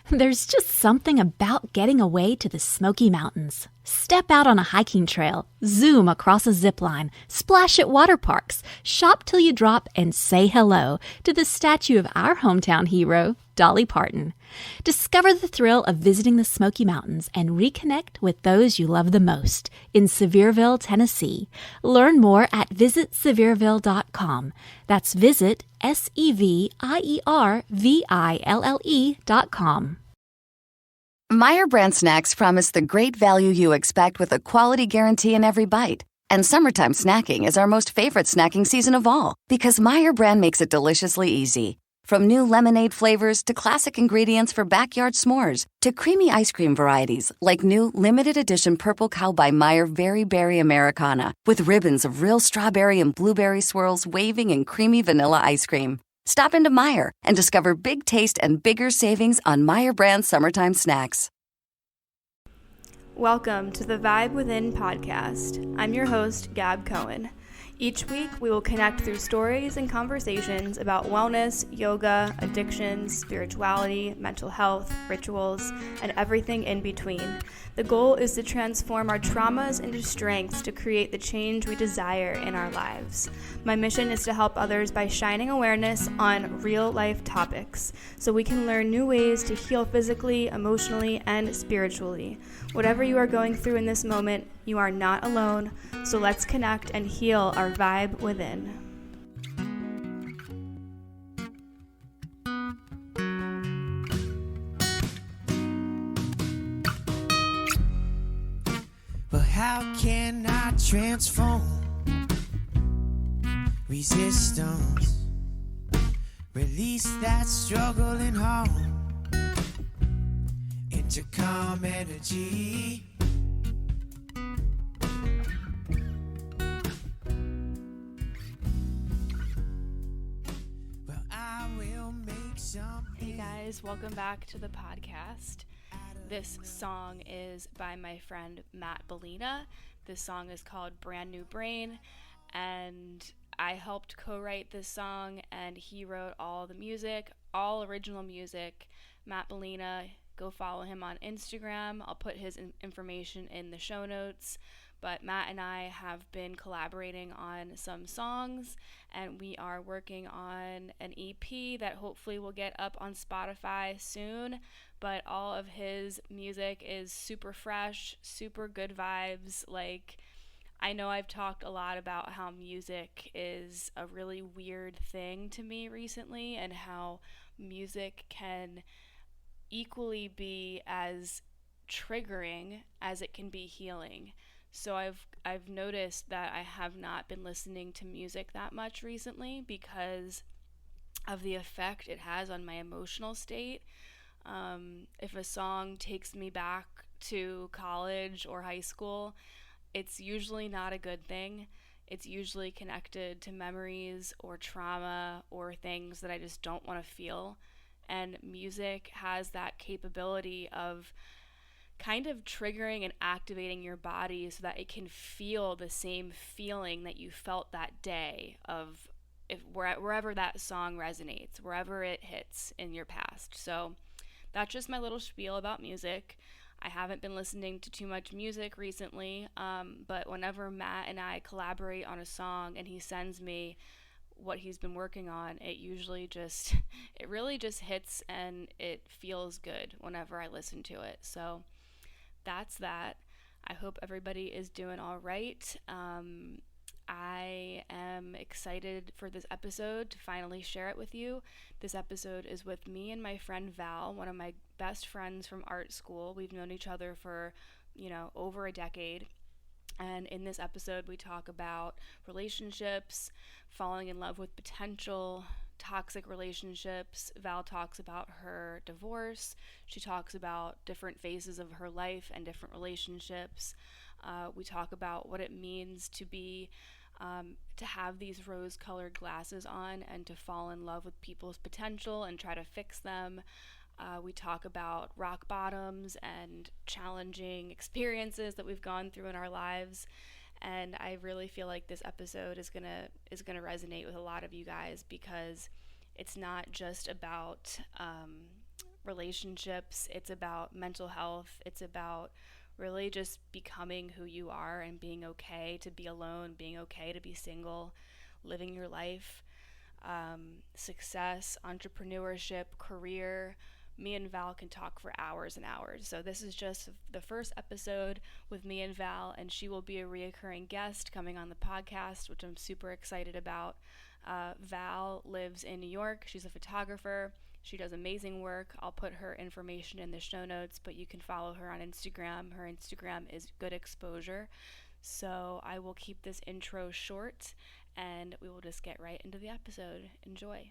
There's just something about getting away to the Smoky Mountains. Step out on a hiking trail, zoom across a zip line, splash at water parks, shop till you drop, and say hello to the statue of our hometown hero, Dolly Parton. Discover the thrill of visiting the Smoky Mountains and reconnect with those you love the most in Sevierville, Tennessee. Learn more at visitsevierville.com. That's visit SEVIERVILLE.com. Meyer brand snacks promise the great value you expect with a quality guarantee in every bite. And summertime snacking is our most favorite snacking season of all because Meyer brand makes it deliciously easy. From new lemonade flavors to classic ingredients for backyard s'mores to creamy ice cream varieties like new limited edition Purple Cow by Meyer Very Berry Americana with ribbons of real strawberry and blueberry swirls waving in creamy vanilla ice cream. Stop into Meyer and discover big taste and bigger savings on Meyer brand summertime snacks. Welcome to the Vibe Within podcast. I'm your host, Gab Cohen. Each week, we will connect through stories and conversations about wellness, yoga, addictions, spirituality, mental health, rituals, and everything in between. The goal is to transform our traumas into strengths to create the change we desire in our lives. My mission is to help others by shining awareness on real-life topics so we can learn new ways to heal physically, emotionally, and spiritually. Whatever you are going through in this moment, you are not alone, so let's connect and heal our vibe within. But how can I transform resistance? Release that struggle and harm into calm energy. Well, I will make something. Hey guys, welcome back to the podcast. This song is by my friend Matt Bellina. This song is called Brand New Brain, and I helped co-write this song, and he wrote all the music, all original music. Matt Bellina, go follow him on Instagram. I'll put his information in the show notes. But Matt and I have been collaborating on some songs, and we are working on an EP that hopefully will get up on Spotify soon. But all of his music is super fresh, super good vibes. Like, I know I've talked a lot about how music is a really weird thing to me recently, and how music can equally be as triggering as it can be healing. So I've noticed that I have not been listening to music that much recently because of the effect it has on my emotional state. If a song takes me back to college or high school, it's usually not a good thing. It's usually connected to memories or trauma or things that I just don't want to feel. And music has that capability of kind of triggering and activating your body so that it can feel the same feeling that you felt that day of wherever that song resonates, wherever it hits in your past. So that's just my little spiel about music. I haven't been listening to too much music recently, but whenever Matt and I collaborate on a song and he sends me what he's been working on, it really just hits and it feels good whenever I listen to it. So that's that. I hope everybody is doing all right. I am excited for this episode to finally share it with you. This episode is with me and my friend Val, one of my best friends from art school. We've known each other for, over a decade. And in this episode, we talk about relationships, falling in love with potential, toxic relationships. Val talks about her divorce. She talks about different phases of her life and different relationships. We talk about what it means to have these rose-colored glasses on and to fall in love with people's potential and try to fix them. We talk about rock bottoms and challenging experiences that we've gone through in our lives. And I really feel like this episode is gonna resonate with a lot of you guys because it's not just about relationships. It's about mental health. It's about really just becoming who you are and being okay to be alone, being okay to be single, living your life, success, entrepreneurship, career. Me and Val can talk for hours and hours. So this is just the first episode with me and Val, and she will be a reoccurring guest coming on the podcast, which I'm super excited about. Val lives in New York. She's a photographer. She does amazing work. I'll put her information in the show notes, but you can follow her on Instagram. Her Instagram is Good Exposure. So I will keep this intro short, and we will just get right into the episode. Enjoy.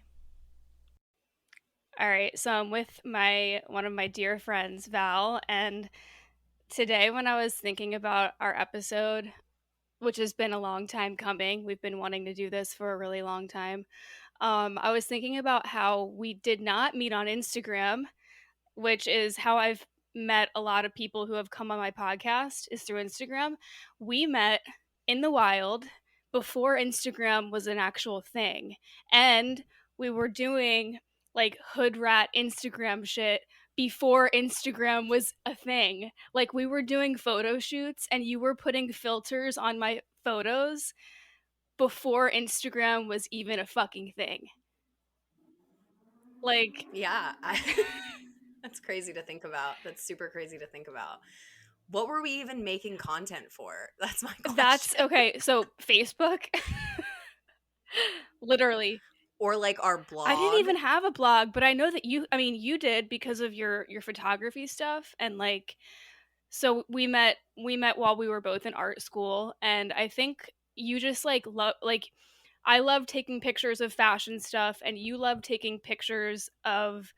All right, so I'm with one of my dear friends, Val, and today when I was thinking about our episode, which has been a long time coming, we've been wanting to do this for a really long time, I was thinking about how we did not meet on Instagram, which is how I've met a lot of people who have come on my podcast, is through Instagram. We met in the wild before Instagram was an actual thing, and we were doing like hood rat Instagram shit before Instagram was a thing. Like, we were doing photo shoots and you were putting filters on my photos before Instagram was even a fucking thing. Like, yeah, that's crazy to think about. That's super crazy to think about. What were we even making content for? That's my question. That's okay. So Facebook, literally. Or like our blog. I didn't even have a blog, but I know that you did because of your photography stuff, and like, so we met while we were both in art school, and I think you just like I love taking pictures of fashion stuff, and you love taking pictures of,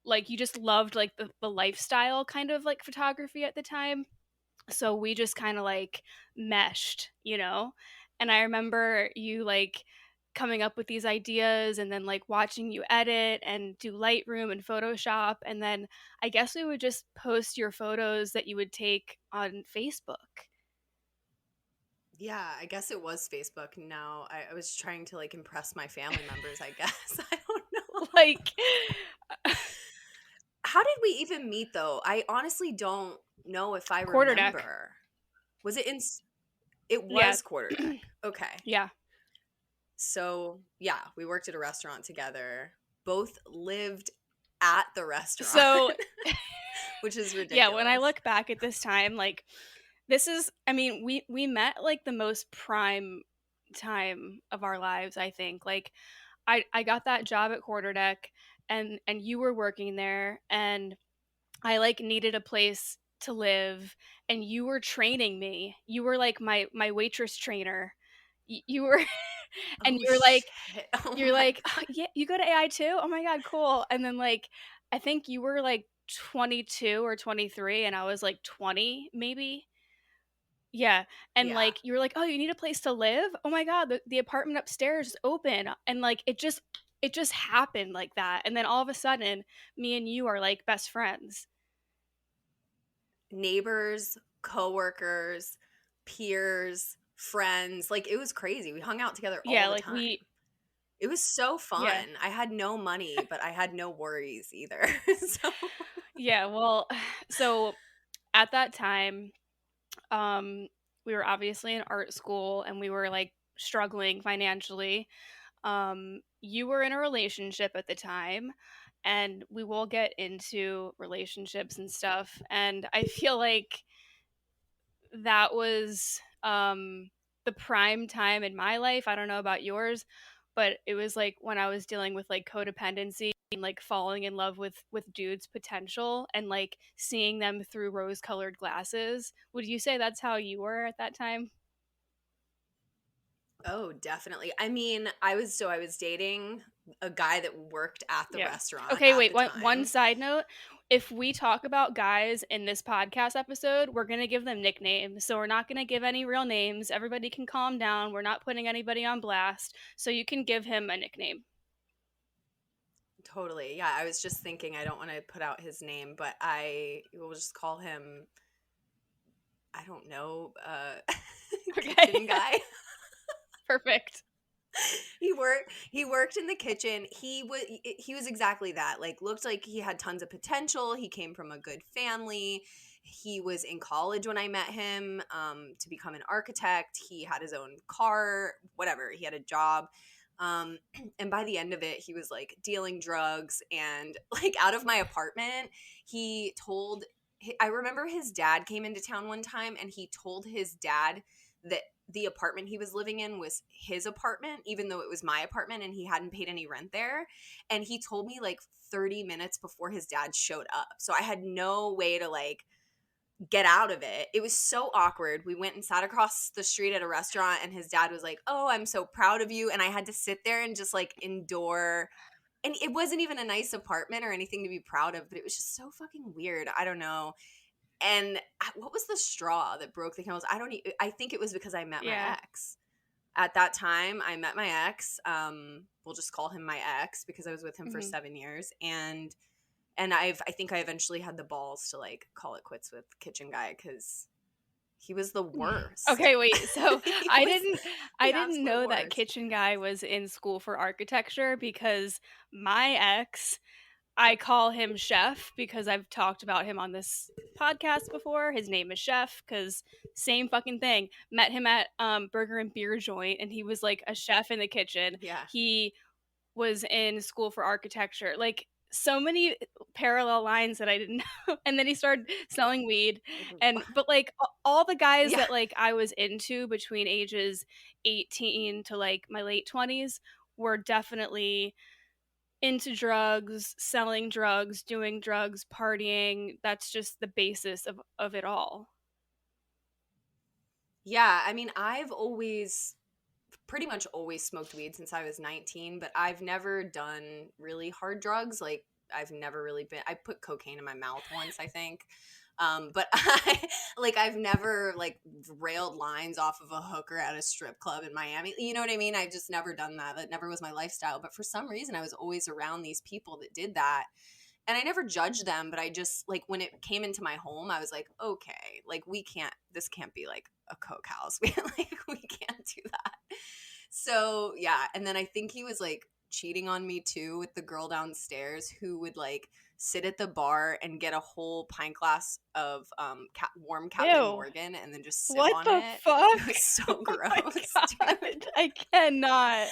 like, you just loved like the lifestyle kind of like photography at the time. So we just kind of like meshed, and I remember you like coming up with these ideas, and then like watching you edit and do Lightroom and Photoshop, and then I guess we would just post your photos that you would take on Facebook. Yeah, I guess it was Facebook. No, I was trying to like impress my family members, I guess. I don't know. Like, how did we even meet though? I honestly don't know if I Quarterdeck. remember. Was it in? It was Yeah. Quarterdeck. Okay. Yeah. So yeah, we worked at a restaurant together. Both lived at the restaurant. So, which is ridiculous. Yeah, when I look back at this time, like, this is, I mean, we met like the most prime time of our lives, I think. Like, I got that job at Quarterdeck, and you were working there, and I like needed a place to live, and you were training me. You were like my waitress trainer. You were and you're like, oh, yeah, you go to AI too? Oh my god, cool. And then like, I think you were like 22 or 23, and I was like 20 maybe. Yeah. And like, you were like, oh, you need a place to live? Oh my god, the apartment upstairs is open. And like, it just happened like that. And then all of a sudden, me and you are like best friends. Neighbors, coworkers, peers, friends. Like, it was crazy. We hung out together all the time. It was so fun. Yeah. I had no money, but I had no worries either. So yeah, well, so at that time, we were obviously in art school, and we were like struggling financially. You were in a relationship at the time, and we will get into relationships and stuff. And I feel like that was the prime time in my life. I don't know about yours, but it was like when I was dealing with like codependency and like falling in love with dudes' potential, and like seeing them through rose-colored glasses. Would you say that's how you were at that time? Oh, definitely. I mean, I was dating a guy that worked at the restaurant. Okay, wait, one side note. If we talk about guys in this podcast episode, we're going to give them nicknames. So we're not going to give any real names. Everybody can calm down. We're not putting anybody on blast. So you can give him a nickname. Totally. Yeah, I was just thinking, I don't want to put out his name, but I will just call him, I don't know, kitchen guy. Perfect. He worked in the kitchen. He was exactly that. Like, looked like he had tons of potential. He came from a good family. He was in college when I met him, to become an architect. He had his own car, whatever. He had a job. And by the end of it, he was like dealing drugs, and like out of my apartment, I remember his dad came into town one time, and he told his dad that the apartment he was living in was his apartment, even though it was my apartment and he hadn't paid any rent there. And he told me like 30 minutes before his dad showed up. So I had no way to like get out of it. It was so awkward. We went and sat across the street at a restaurant, and his dad was like, "Oh, I'm so proud of you." And I had to sit there and just like endure. And it wasn't even a nice apartment or anything to be proud of, but it was just so fucking weird. I don't know. And what was the straw that broke the camel's? I think it was because I met my ex. At that time, I met my ex. We'll just call him my ex because I was with him for 7 years. And I think I eventually had the balls to like call it quits with Kitchen Guy because he was the worst. Okay, wait. So I didn't know that Kitchen Guy was in school for architecture, because my ex, I call him Chef because I've talked about him on this podcast before. His name is Chef because same fucking thing. Met him at Burger and Beer Joint, and he was like a chef in the kitchen. Yeah. He was in school for architecture. Like, so many parallel lines that I didn't know. And then he started selling weed. But like all the guys that like I was into between ages 18 to like my late 20s were definitely into drugs, selling drugs, doing drugs, partying. That's just the basis of it all. Yeah, I mean, I've pretty much always smoked weed since I was 19, but I've never done really hard drugs. Like, I've never really I put cocaine in my mouth once, I think. But I've never like railed lines off of a hooker at a strip club in Miami. You know what I mean? I've just never done that. That never was my lifestyle. But for some reason, I was always around these people that did that. And I never judged them, but I just, like, when it came into my home, I was like, okay, like, this can't be like a coke house. We can't do that. So yeah. And then I think he was like cheating on me too with the girl downstairs who would like sit at the bar and get a whole pint glass of warm Captain Morgan and then just sip on it. What the fuck? It was so gross. Dude. I cannot.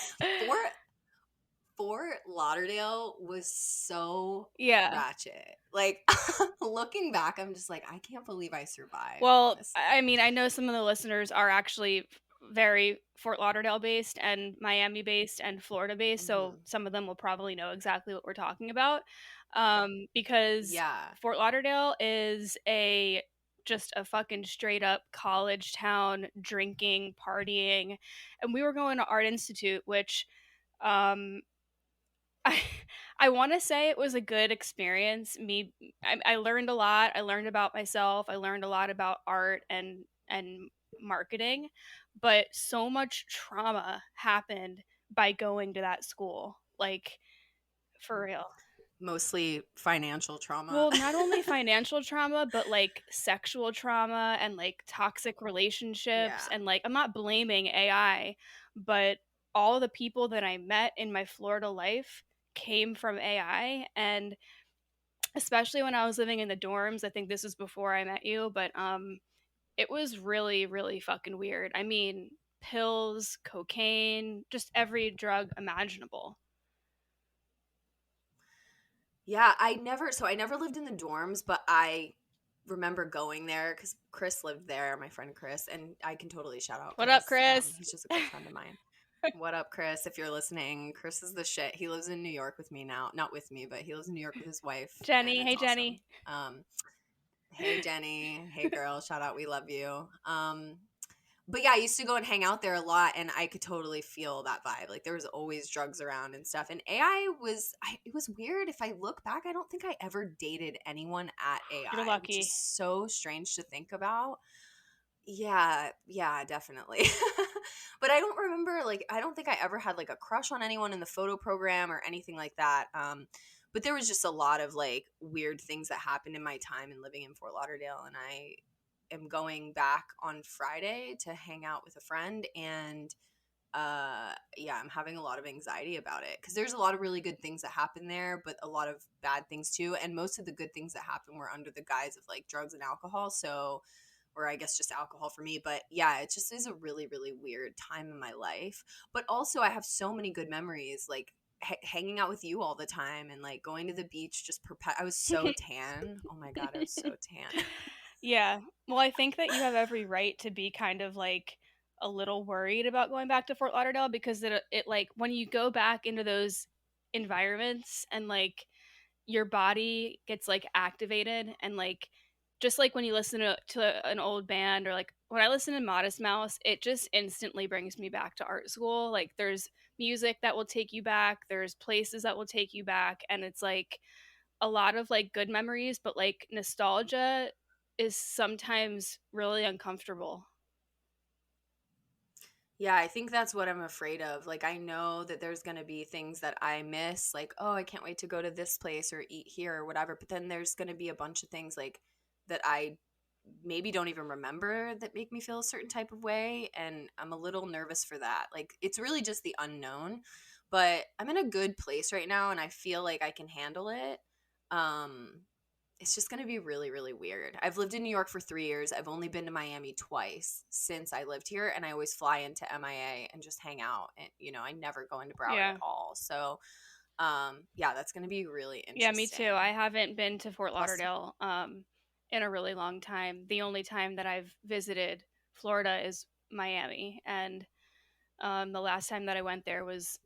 Fort Lauderdale was so ratchet. Like, looking back, I'm just like, I can't believe I survived. Well, honestly. I mean, I know some of the listeners are actually very Fort Lauderdale based and Miami based and Florida based, so some of them will probably know exactly what we're talking about, because Fort Lauderdale is just a fucking straight up college town, drinking, partying, and we were going to Art Institute, which I want to say it was a good experience. I learned a lot. I learned about myself. I learned a lot about art and marketing, but so much trauma happened by going to that school. Like, for real. Mostly financial trauma. Well, not only financial trauma, but like sexual trauma and like toxic relationships. And like, I'm not blaming AI, but all the people that I met in my Florida life came from AI. And especially when I was living in the dorms, I think this was before I met you, but it was really, really fucking weird. I mean, pills, cocaine, just every drug imaginable. Yeah, I never lived in the dorms, but I remember going there because Chris lived there, my friend Chris, and I can totally shout out Chris. What up, Chris? He's just a good friend of mine. What up, Chris? If you're listening, Chris is the shit. He lives in New York with me now. Not with me, but he lives in New York with his wife. Jenny. Hey, awesome. Jenny. Hey, Jenny. Hey, girl. Shout out. We love you. But yeah, I used to go and hang out there a lot, and I could totally feel that vibe. Like, there was always drugs around and stuff. And AI it was weird. If I look back, I don't think I ever dated anyone at AI. You're lucky. Which is so strange to think about. Yeah, definitely. But I don't remember, like, I don't think I ever had like a crush on anyone in the photo program or anything like that. But there was just a lot of like weird things that happened in my time in living in Fort Lauderdale, and I am going back on Friday to hang out with a friend, and yeah, I'm having a lot of anxiety about it because there's a lot of really good things that happen there, but a lot of bad things too. And most of the good things that happen were under the guise of like drugs and alcohol. So, or I guess just alcohol for me. But yeah, it just is a really, really weird time in my life. But also, I have so many good memories, like hanging out with you all the time and like going to the beach. I was so tan. Oh my God, I was so tan. Yeah. Well, I think that you have every right to be kind of like a little worried about going back to Fort Lauderdale because it like when you go back into those environments and like your body gets like activated and like just like when you listen to an old band or like when I listen to Modest Mouse, it just instantly brings me back to art school. Like there's music that will take you back, there's places that will take you back, and it's like a lot of like good memories, but like nostalgia is sometimes really uncomfortable. Yeah, I think that's what I'm afraid of. Like, I know that there's going to be things that I miss, like, oh, I can't wait to go to this place or eat here or whatever. But then there's going to be a bunch of things like that I maybe don't even remember that make me feel a certain type of way. And I'm a little nervous for that. Like, it's really just the unknown. But I'm in a good place right now and I feel like I can handle it. Um, it's just going to be really, really weird. I've lived in New York for 3 years. I've only been to Miami twice since I lived here, and I always fly into MIA and just hang out. And I never go into Broward at all. So, yeah, that's going to be really interesting. Yeah, me too. I haven't been to Fort Lauderdale in a really long time. The only time that I've visited Florida is Miami, and the last time that I went there was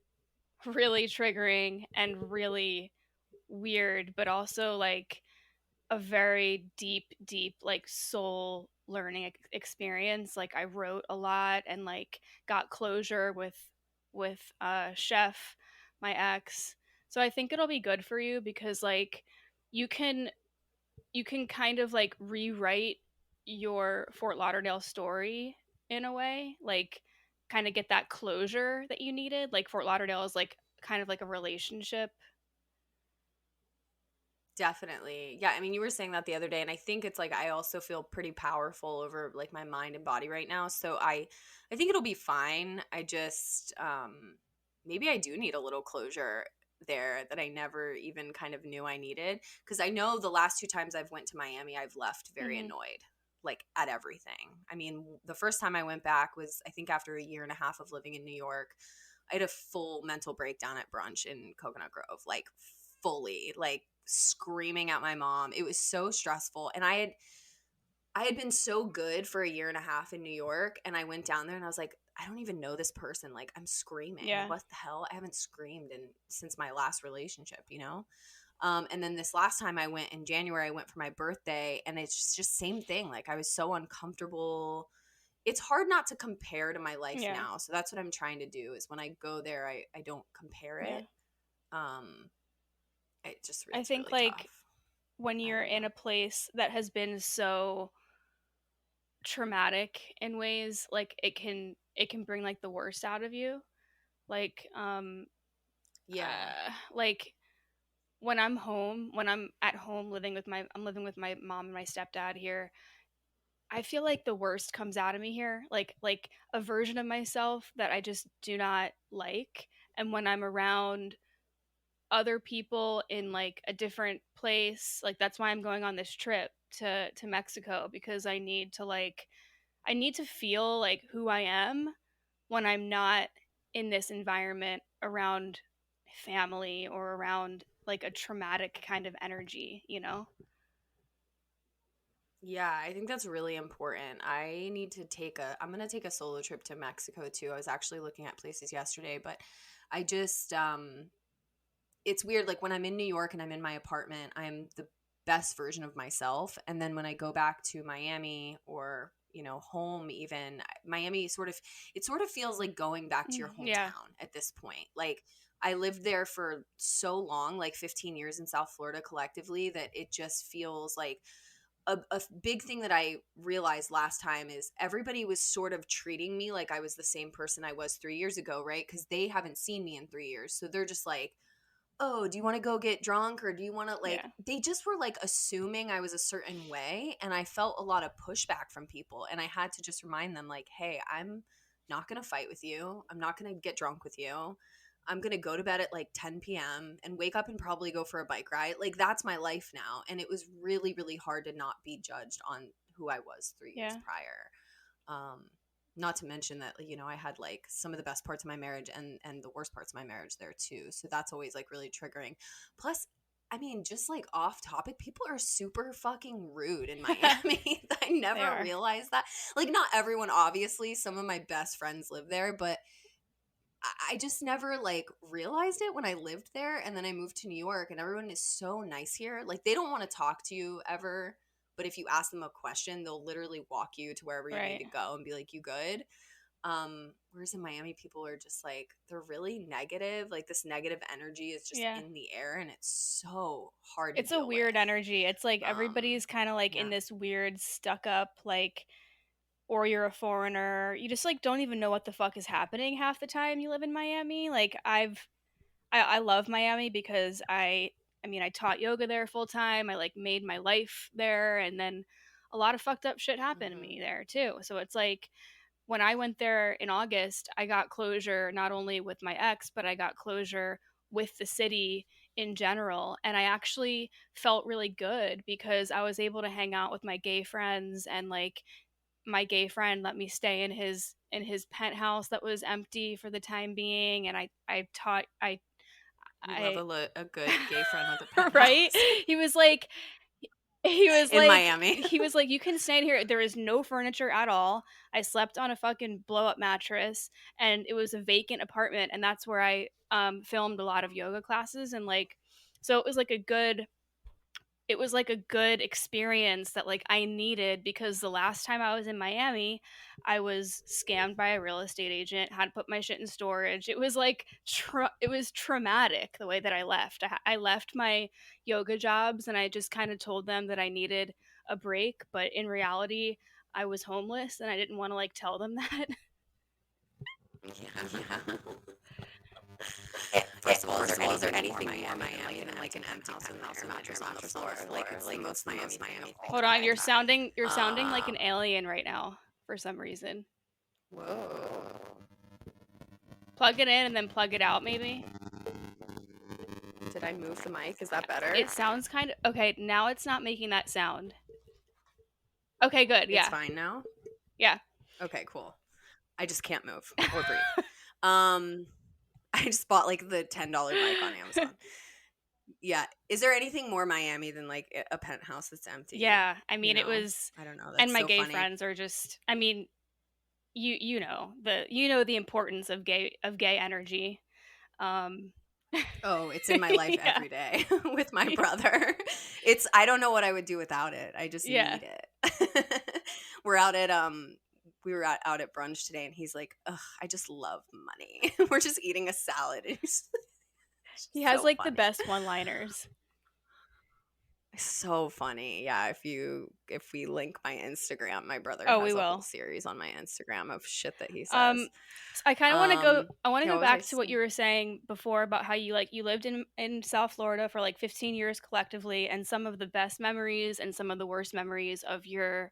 really triggering and really weird, but also like a very deep like soul learning experience. Like I wrote a lot and like got closure with Chef, my ex. So I think it'll be good for you because like you can kind of like rewrite your Fort Lauderdale story in a way, like kind of get that closure that you needed. Like Fort Lauderdale is like kind of like a relationship. Definitely. Yeah, I mean, you were saying that the other day, and I think it's like I also feel pretty powerful over like my mind and body right now. So I think it'll be fine. I just maybe I do need a little closure there that I never even kind of knew I needed, because I know the last 2 times I've went to Miami, I've left very annoyed, like at everything. I mean, the first time I went back was I think after a year and a half of living in New York. I had a full mental breakdown at brunch in Coconut Grove, like fully, like screaming at my mom. It was so stressful. And I had been so good for a year and a half in New York, and I went down there and I was like, I don't even know this person. Like, I'm screaming. Yeah. What the hell? I haven't screamed since my last relationship, And then this last time I went in January, I went for my birthday, and it's just same thing. Like, I was so uncomfortable. It's hard not to compare to my life now. So that's what I'm trying to do, is when I go there, I don't compare it. I think really like tough. When you're in a place that has been so traumatic in ways, like it can bring like the worst out of you. Like like when I'm at home I'm living with my mom and my stepdad here. I feel like the worst comes out of me here, like a version of myself that I just do not like. And when I'm around other people in like a different place, like that's why I'm going on this trip to Mexico, because I need to feel like who I am when I'm not in this environment around family or around like a traumatic kind of energy, Yeah, I think that's really important. I'm going to take a solo trip to Mexico too. I was actually looking at places yesterday, but I just, it's weird. Like when I'm in New York and I'm in my apartment, I'm the best version of myself. And then when I go back to Miami or, home, even Miami it sort of feels like going back to your hometown at this point. Like I lived there for so long, like 15 years in South Florida collectively, that it just feels like a big thing that I realized last time is everybody was sort of treating me like I was the same person I was 3 years ago, right? Because they haven't seen me in 3 years. So they're just like, oh, do you want to go get drunk? Or do you want to they just were like assuming I was a certain way. And I felt a lot of pushback from people. And I had to just remind them like, hey, I'm not going to fight with you. I'm not going to get drunk with you. I'm going to go to bed at like 10 p.m. and wake up and probably go for a bike ride. Like, that's my life now. And it was really, really hard to not be judged on who I was 3 years prior. Not to mention that, you know, I had like some of the best parts of my marriage and the worst parts of my marriage there too. So that's always like really triggering. Plus, I mean, just like off topic, people are super fucking rude in Miami. I never realized that. Like, not everyone, obviously. Some of my best friends live there, but I just never like realized it when I lived there. And then I moved to New York, and everyone is so nice here. Like, they don't want to talk to you ever, but if you ask them a question, they'll literally walk you to wherever you need to go and be like, you good? Whereas in Miami, people are just like, they're really negative. Like, this negative energy is just in the air, and it's so hard to deal with. It's a weird energy. It's like everybody's kind of like in this weird stuck up, like, or you're a foreigner. You just like don't even know what the fuck is happening half the time you live in Miami. Like, I love Miami because I mean, I taught yoga there full time. I like made my life there, and then a lot of fucked up shit happened to me there too. So it's like, when I went there in August, I got closure not only with my ex, but I got closure with the city in general. And I actually felt really good because I was able to hang out with my gay friends, and like my gay friend let me stay in his penthouse that was empty for the time being. And I love a good gay friend with a penthouse. Right? He was like in Miami. He was like, you can stay in here. There is no furniture at all. I slept on a fucking blow up mattress, and it was a vacant apartment, and that's where I filmed a lot of yoga classes. And like, so it was like a good experience that like I needed, because the last time I was in Miami, I was scammed by a real estate agent, had to put my shit in storage. It was like it was traumatic the way that I left. I left my yoga jobs, and I just kind of told them that I needed a break, but in reality I was homeless, and I didn't want to like tell them that. First of all, is there anything more Miami than like an empty penthouse and mattress on the floor? Like, it's like most Miami. Hold on, you're sounding like an alien right now for some reason. Whoa. Plug it in and then plug it out, maybe. Did I move the mic? Is that better? It sounds kind of okay. Now it's not making that sound. Okay, good. Yeah, it's fine now. Yeah. Okay, cool. I just can't move or breathe. I just bought like the $10 mic on Amazon. Yeah. Is there anything more Miami than like a penthouse that's empty? Yeah. I mean, it was. I don't know. That's and my so gay funny. friends are just. I mean, you know the importance of gay energy. Oh, it's in my life every day with my brother. I don't know what I would do without it. I just need it. We were out at brunch today, and he's like, ugh, I just love money. We're just eating a salad. He has like the best one-liners. So funny. Yeah, if we link my Instagram, my brother has a whole series on my Instagram of shit that he says. I kind of want to go back to what you were saying before about how you lived in South Florida for like 15 years collectively, and some of the best memories and some of the worst memories of your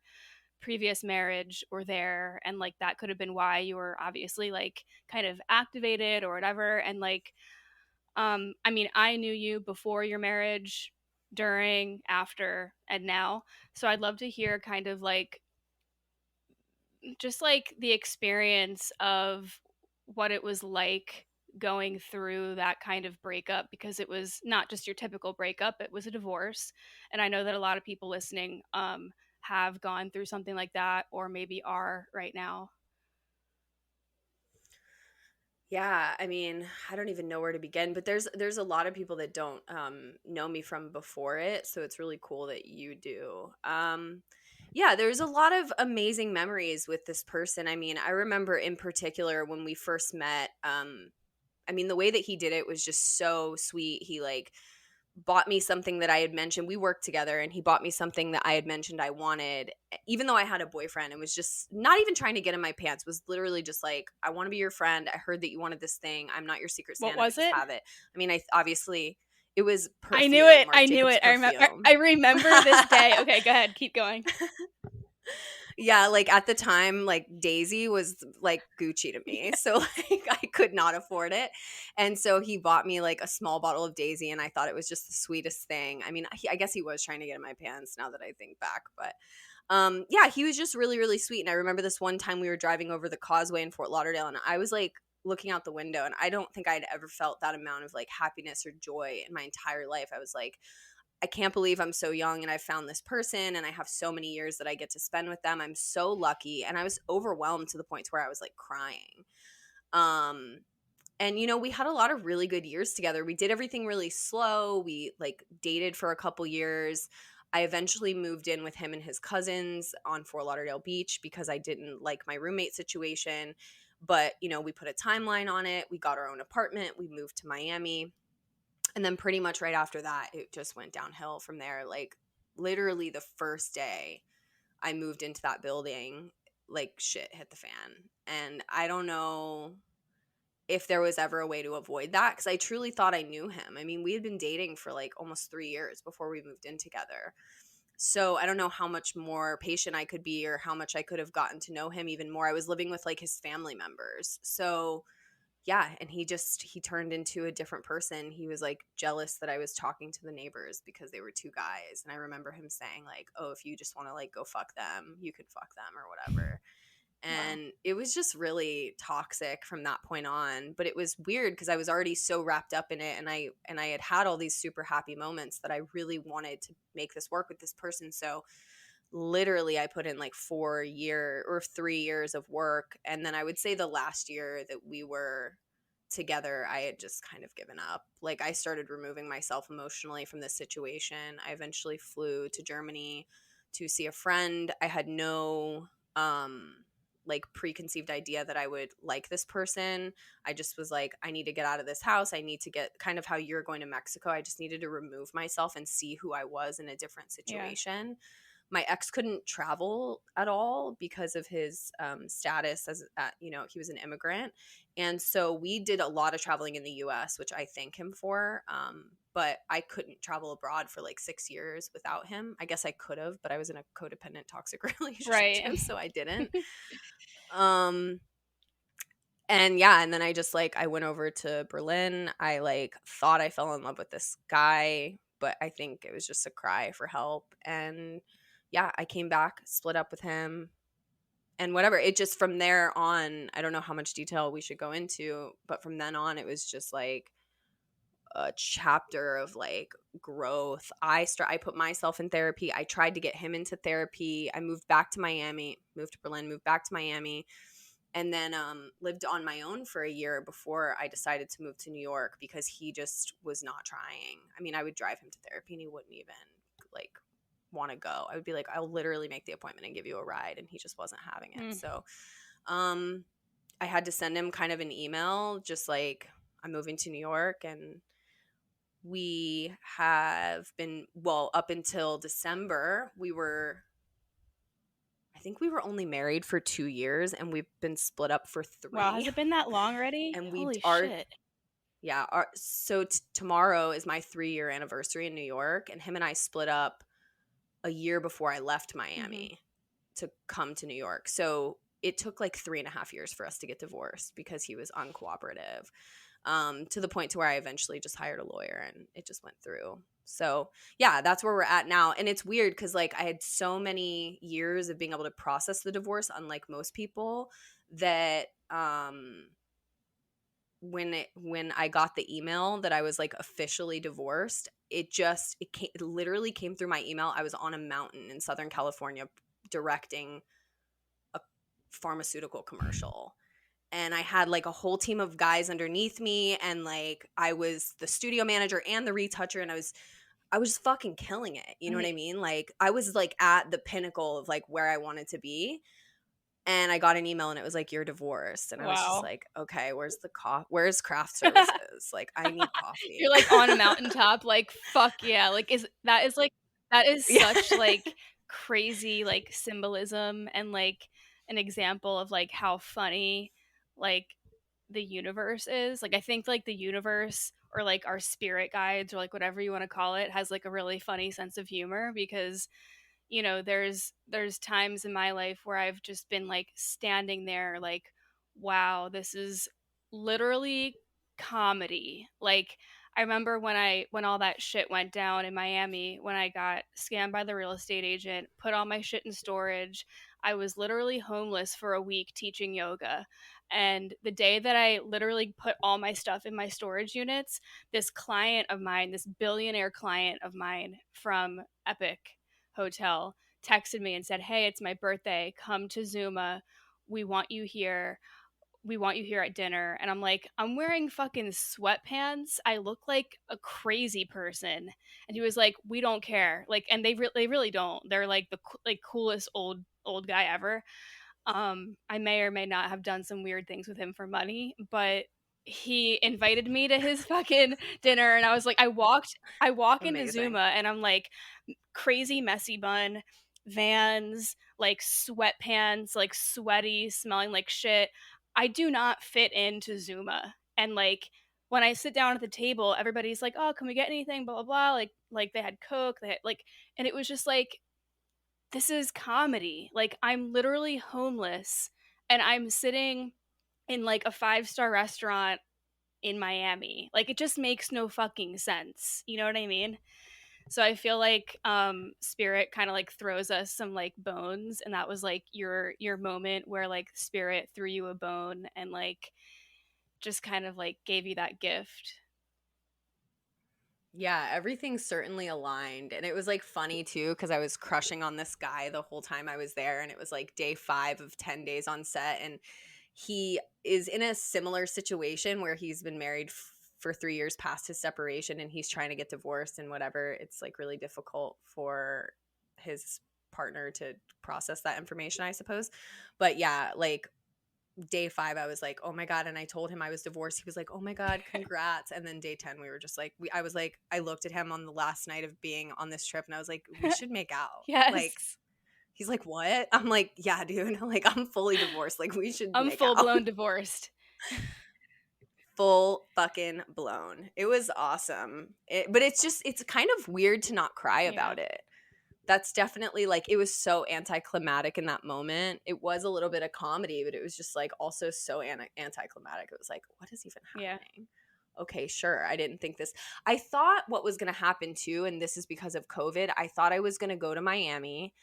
previous marriage were there, and like that could have been why you were obviously like kind of activated or whatever. And like I mean, I knew you before your marriage, during, after, and now, so I'd love to hear kind of like just like the experience of what it was like going through that kind of breakup, because it was not just your typical breakup, it was a divorce. And I know that a lot of people listening have gone through something like that, or maybe are right now. Yeah, I mean, I don't even know where to begin, but there's a lot of people that don't know me from before it, so it's really cool that you do. Yeah, there's a lot of amazing memories with this person. I mean, I remember in particular when we first met, I mean, the way that he did it was just so sweet. He like bought me something that I had mentioned. We worked together, and he bought me something that I had mentioned I wanted, even though I had a boyfriend. It was just not even trying to get in my pants. It was literally just like, I want to be your friend. I heard that you wanted this thing. I'm not your secret Santa. What was it? Have it. I mean, obviously it was perfume. I knew it. I remember this day. Okay, go ahead. Keep going. Yeah, like at the time, like Daisy was like Gucci to me. So like I could not afford it. And so he bought me like a small bottle of Daisy and I thought it was just the sweetest thing. I mean, I guess he was trying to get in my pants now that I think back, but yeah, he was just really, really sweet. And I remember this one time we were driving over the causeway in Fort Lauderdale and I was like looking out the window and I don't think I'd ever felt that amount of like happiness or joy in my entire life. I was like, I can't believe I'm so young and I found this person and I have so many years that I get to spend with them. I'm so lucky. And I was overwhelmed to the point where I was like crying. And you know, we had a lot of really good years together. We did everything really slow. We like dated for a couple years. I eventually moved in with him and his cousins on Fort Lauderdale Beach because I didn't like my roommate situation. But, you know, we put a timeline on it. We got our own apartment. We moved to Miami. And then pretty much right after that, it just went downhill from there. Like literally the first day I moved into that building, like shit hit the fan. And I don't know if there was ever a way to avoid that because I truly thought I knew him. I mean, we had been dating for like almost 3 years before we moved in together. So I don't know how much more patient I could be or how much I could have gotten to know him even more. I was living with like his family members. So yeah, and he turned into a different person. He was like jealous that I was talking to the neighbors because they were two guys. And I remember him saying like, oh, if you just want to like go fuck them, you could fuck them or whatever. And It was just really toxic from that point on. But it was weird because I was already so wrapped up in it and I had all these super happy moments that I really wanted to make this work with this person. So literally I put in like 3 years of work. And then I would say the last year that we were together, I had just kind of given up. Like I started removing myself emotionally from this situation. I eventually flew to Germany to see a friend. I had no like preconceived idea that I would like this person. I just was like, I need to get out of this house. I need to get kind of how you're going to Mexico. I just needed to remove myself and see who I was in a different situation. Yeah. My ex couldn't travel at all because of his status as, you know, he was an immigrant. And so we did a lot of traveling in the U.S., which I thank him for. But I couldn't travel abroad for like 6 years without him. I guess I could have, but I was in a codependent toxic relationship too, so I didn't. And yeah, and then I just like, I went over to Berlin. I like thought I fell in love with this guy, but I think it was just a cry for help. And yeah, I came back, split up with him, and whatever. It just from there on, I don't know how much detail we should go into, but from then on, it was just like a chapter of like growth. I put myself in therapy. I tried to get him into therapy. I moved back to Miami, moved to Berlin, moved back to Miami, and then lived on my own for a year before I decided to move to New York because he just was not trying. I mean, I would drive him to therapy and he wouldn't even like want to go. I would be like, I'll literally make the appointment and give you a ride, and he just wasn't having it. So I had to send him kind of an email just like, I'm moving to New York. And we have been, well, up until December, I think we were only married for 2 years and we've been split up for 3. Wow, has it been that long already? And Holy shit. Yeah, so tomorrow is my 3-year anniversary in New York, and him and I split up a year before I left Miami to come to New York. So it took like 3.5 years for us to get divorced because he was uncooperative, to the point to where I eventually just hired a lawyer and it just went through. So yeah, that's where we're at now. And it's weird because like I had so many years of being able to process the divorce, unlike most people, that when I got the email that I was like officially divorced, it literally came through my email. I was on a mountain in Southern California directing a pharmaceutical commercial. And I had like a whole team of guys underneath me, and like I was the studio manager and the retoucher, and I was just fucking killing it. You know what I mean? Like I was like at the pinnacle of like where I wanted to be. And I got an email and it was like, you're divorced. And I was just like, okay, where's craft services? Like, I need coffee. You're like on a mountaintop, like, fuck yeah. Like, that is such like crazy like symbolism and like an example of like how funny like the universe is. Like, I think like the universe or like our spirit guides or like whatever you want to call it has like a really funny sense of humor because you know, there's times in my life where I've just been like standing there like, wow, this is literally comedy. Like, I remember when all that shit went down in Miami, when I got scammed by the real estate agent, put all my shit in storage. I was literally homeless for a week teaching yoga. And the day that I literally put all my stuff in my storage units, this client of mine, this billionaire client of mine from Epic Hotel, texted me and said, "Hey, it's my birthday. Come to Zuma. We want you here. We want you here at dinner." And I'm like, I'm wearing fucking sweatpants. I look like a crazy person. And he was like, "We don't care." Like, and they really don't. They're like the coolest old guy ever. I may or may not have done some weird things with him for money, but he invited me to his fucking dinner, and I was like, I walk into Zuma, and I'm like, crazy messy bun, Vans, like sweatpants, like sweaty, smelling like shit. I do not fit into Zuma. And like when I sit down at the table, everybody's like, "Oh, can we get anything?" Blah blah blah. Like they had Coke, they had like, and it was just like, this is comedy. Like, I'm literally homeless and I'm sitting in like a 5-star restaurant in Miami. Like, it just makes no fucking sense. You know what I mean? So I feel like Spirit kind of like throws us some like bones, and that was like your moment where like Spirit threw you a bone and like just kind of like gave you that gift. Yeah, everything certainly aligned. And it was like funny too, because I was crushing on this guy the whole time I was there. And it was like day 5 of 10 days on set. And he is in a similar situation where he's been married for 3 years past his separation, and he's trying to get divorced and whatever. It's like really difficult for his partner to process that information, I suppose. But yeah, like day 5, I was like, oh my God. And I told him I was divorced. He was like, oh my God, congrats. And then day 10, we were just like, I was like, I looked at him on the last night of being on this trip, and I was like, we should make out. Yes. Like, he's like, what? I'm like, yeah, dude. Like, I'm fully divorced. Like, we should I'm make full out. blown divorced. Full fucking blown. It was awesome. But it's kind of weird to not cry about it. That's definitely like, it was so anticlimactic in that moment. It was a little bit of comedy, but it was just like also so anticlimactic. It was like, what is even happening? Yeah. Okay, sure. I didn't think this. I thought what was going to happen too, and this is because of COVID, I thought I was going to go to Miami,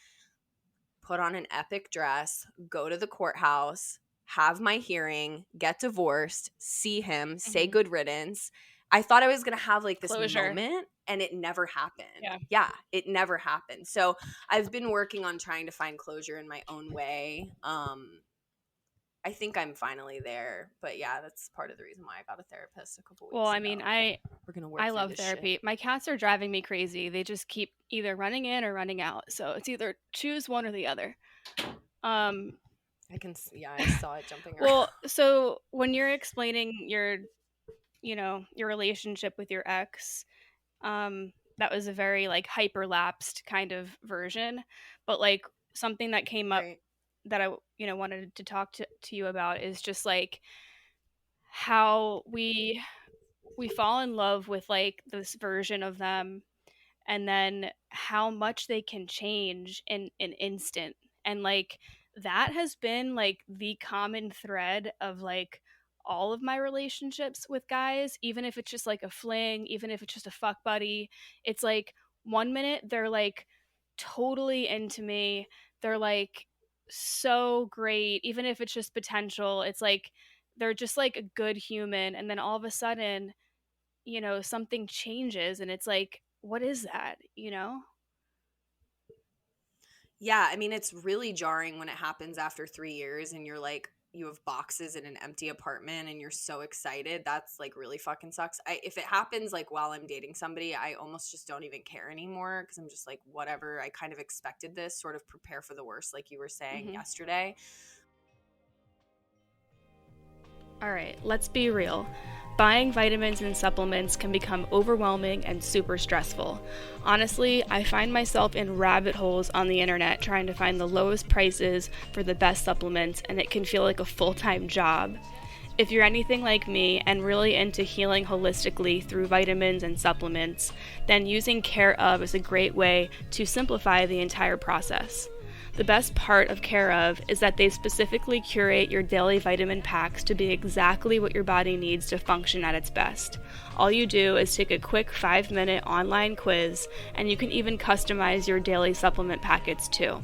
put on an epic dress, go to the courthouse, have my hearing, get divorced, see him, say good riddance. I thought I was going to have like this closure moment, and it never happened. Yeah, it never happened. So I've been working on trying to find closure in my own way. I think I'm finally there. But yeah, that's part of the reason why I got a therapist a couple weeks ago. Well, I mean, I love therapy. Shit. My cats are driving me crazy. They just keep either running in or running out. So it's either choose one or the other. I saw it jumping around. Well, so when you're explaining your relationship with your ex, that was a very like hyperlapsed kind of version, but like something that came up that I wanted to talk to you about is just like how we fall in love with like this version of them, and then how much they can change in an instant. And like that has been like the common thread of like all of my relationships with guys, even if it's just like a fling, even if it's just a fuck buddy. It's like 1 minute they're like totally into me, they're like so great, even if it's just potential, it's like they're just like a good human, and then all of a sudden something changes, and it's like, what is that? Yeah, I mean, it's really jarring when it happens after 3 years and you're like, you have boxes in an empty apartment and you're so excited. That's like really fucking sucks. If it happens like while I'm dating somebody, I almost just don't even care anymore, because I'm just like, whatever. I kind of expected this, sort of prepare for the worst, like you were saying yesterday. All right, let's be real. Buying vitamins and supplements can become overwhelming and super stressful. Honestly, I find myself in rabbit holes on the internet trying to find the lowest prices for the best supplements, and it can feel like a full-time job. If you're anything like me and really into healing holistically through vitamins and supplements, then using Care Of is a great way to simplify the entire process. The best part of Care Of is that they specifically curate your daily vitamin packs to be exactly what your body needs to function at its best. All you do is take a quick 5-minute online quiz, and you can even customize your daily supplement packets too.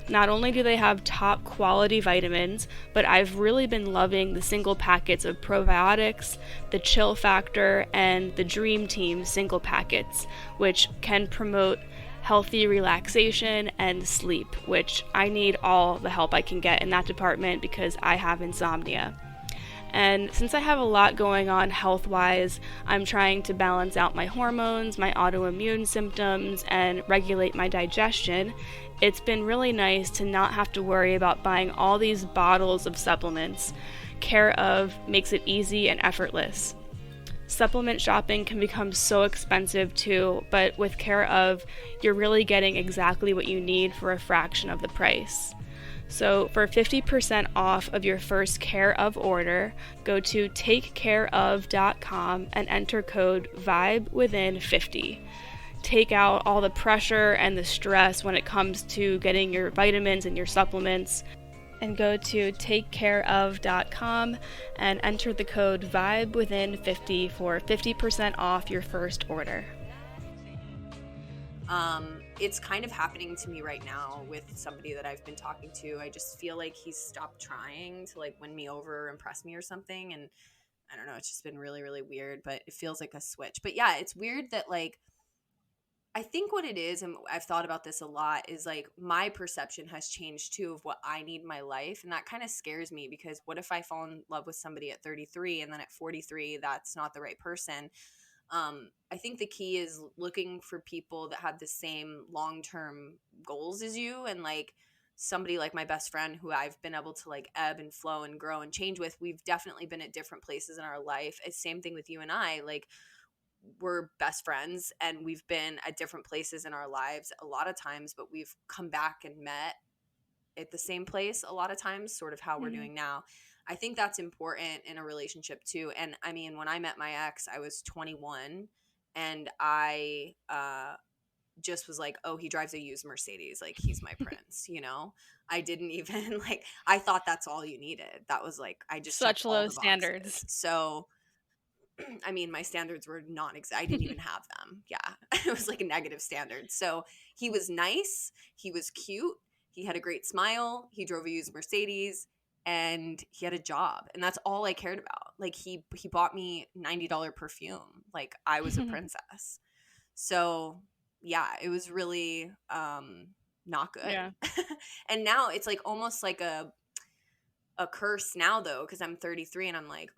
Not only do they have top quality vitamins, but I've really been loving the single packets of probiotics, the Chill Factor, and the Dream Team single packets, which can promote healthy relaxation and sleep, which I need all the help I can get in that department because I have insomnia. And since I have a lot going on health-wise, I'm trying to balance out my hormones, my autoimmune symptoms, and regulate my digestion. It's been really nice to not have to worry about buying all these bottles of supplements. Care Of makes it easy and effortless. Supplement shopping can become so expensive too, but with Care Of, you're really getting exactly what you need for a fraction of the price. So for 50% off of your first Care Of order, go to takecareof.com and enter code VIBEWITHIN50. Take out all the pressure and the stress when it comes to getting your vitamins and your supplements, and go to takecareof.com and enter the code VIBEWITHIN50 for 50% off your first order. It's kind of happening to me right now with somebody that I've been talking to. I just feel like he's stopped trying to like win me over or impress me or something. And I don't know, it's just been really, really weird, but it feels like a switch. But yeah, it's weird that like, I think what it is, and I've thought about this a lot, is like my perception has changed too of what I need in my life. And that kind of scares me because what if I fall in love with somebody at 33 and then at 43, that's not the right person? I think the key is looking for people that have the same long-term goals as you, and like somebody like my best friend who I've been able to like ebb and flow and grow and change with. We've definitely been at different places in our life. It's same thing with you and I. Like we're best friends and we've been at different places in our lives a lot of times, but we've come back and met at the same place a lot of times, sort of how we're doing now. I think that's important in a relationship too. And I mean, when I met my ex, I was 21 and I just was like, oh, he drives a used Mercedes. Like he's my prince, you know? I didn't even like, I thought that's all you needed. That was like, I just such low standards. So I mean, my standards were I didn't even have them. Yeah. It was like a negative standard. So he was nice. He was cute. He had a great smile. He drove a used Mercedes and he had a job. And that's all I cared about. Like he bought me $90 perfume. Like I was a princess. So yeah, it was really not good. Yeah. And now it's like almost like a curse now though, because I'm 33 and I'm like,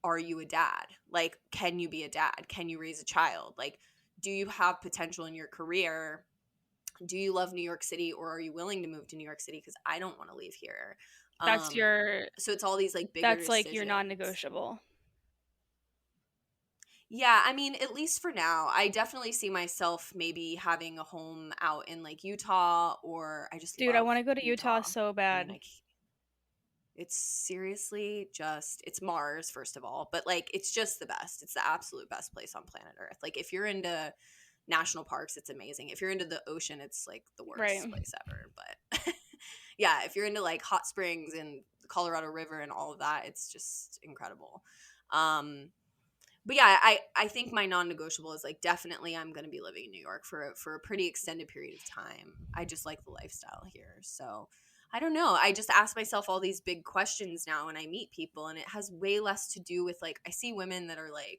are you a dad? Like, can you be a dad? Can you raise a child? Like, do you have potential in your career? Do you love New York City, or are you willing to move to New York City? Because I don't want to leave here. That's so it's all these like bigger that's decisions. Like your non-negotiable. Yeah, I mean, at least for now, I definitely see myself maybe having a home out in like Utah, or I just I want to go to Utah so bad. I mean, it's seriously just, it's Mars, first of all, but like, it's just the best. It's the absolute best place on planet Earth. Like if you're into national parks, it's amazing. If you're into the ocean, it's like the worst place ever. But yeah, if you're into like hot springs and the Colorado River and all of that, it's just incredible. But yeah, I think my non-negotiable is like definitely I'm going to be living in New York for a pretty extended period of time. I just like the lifestyle here. So I don't know. I just ask myself all these big questions now when I meet people, and it has way less to do with like, I see women that are like,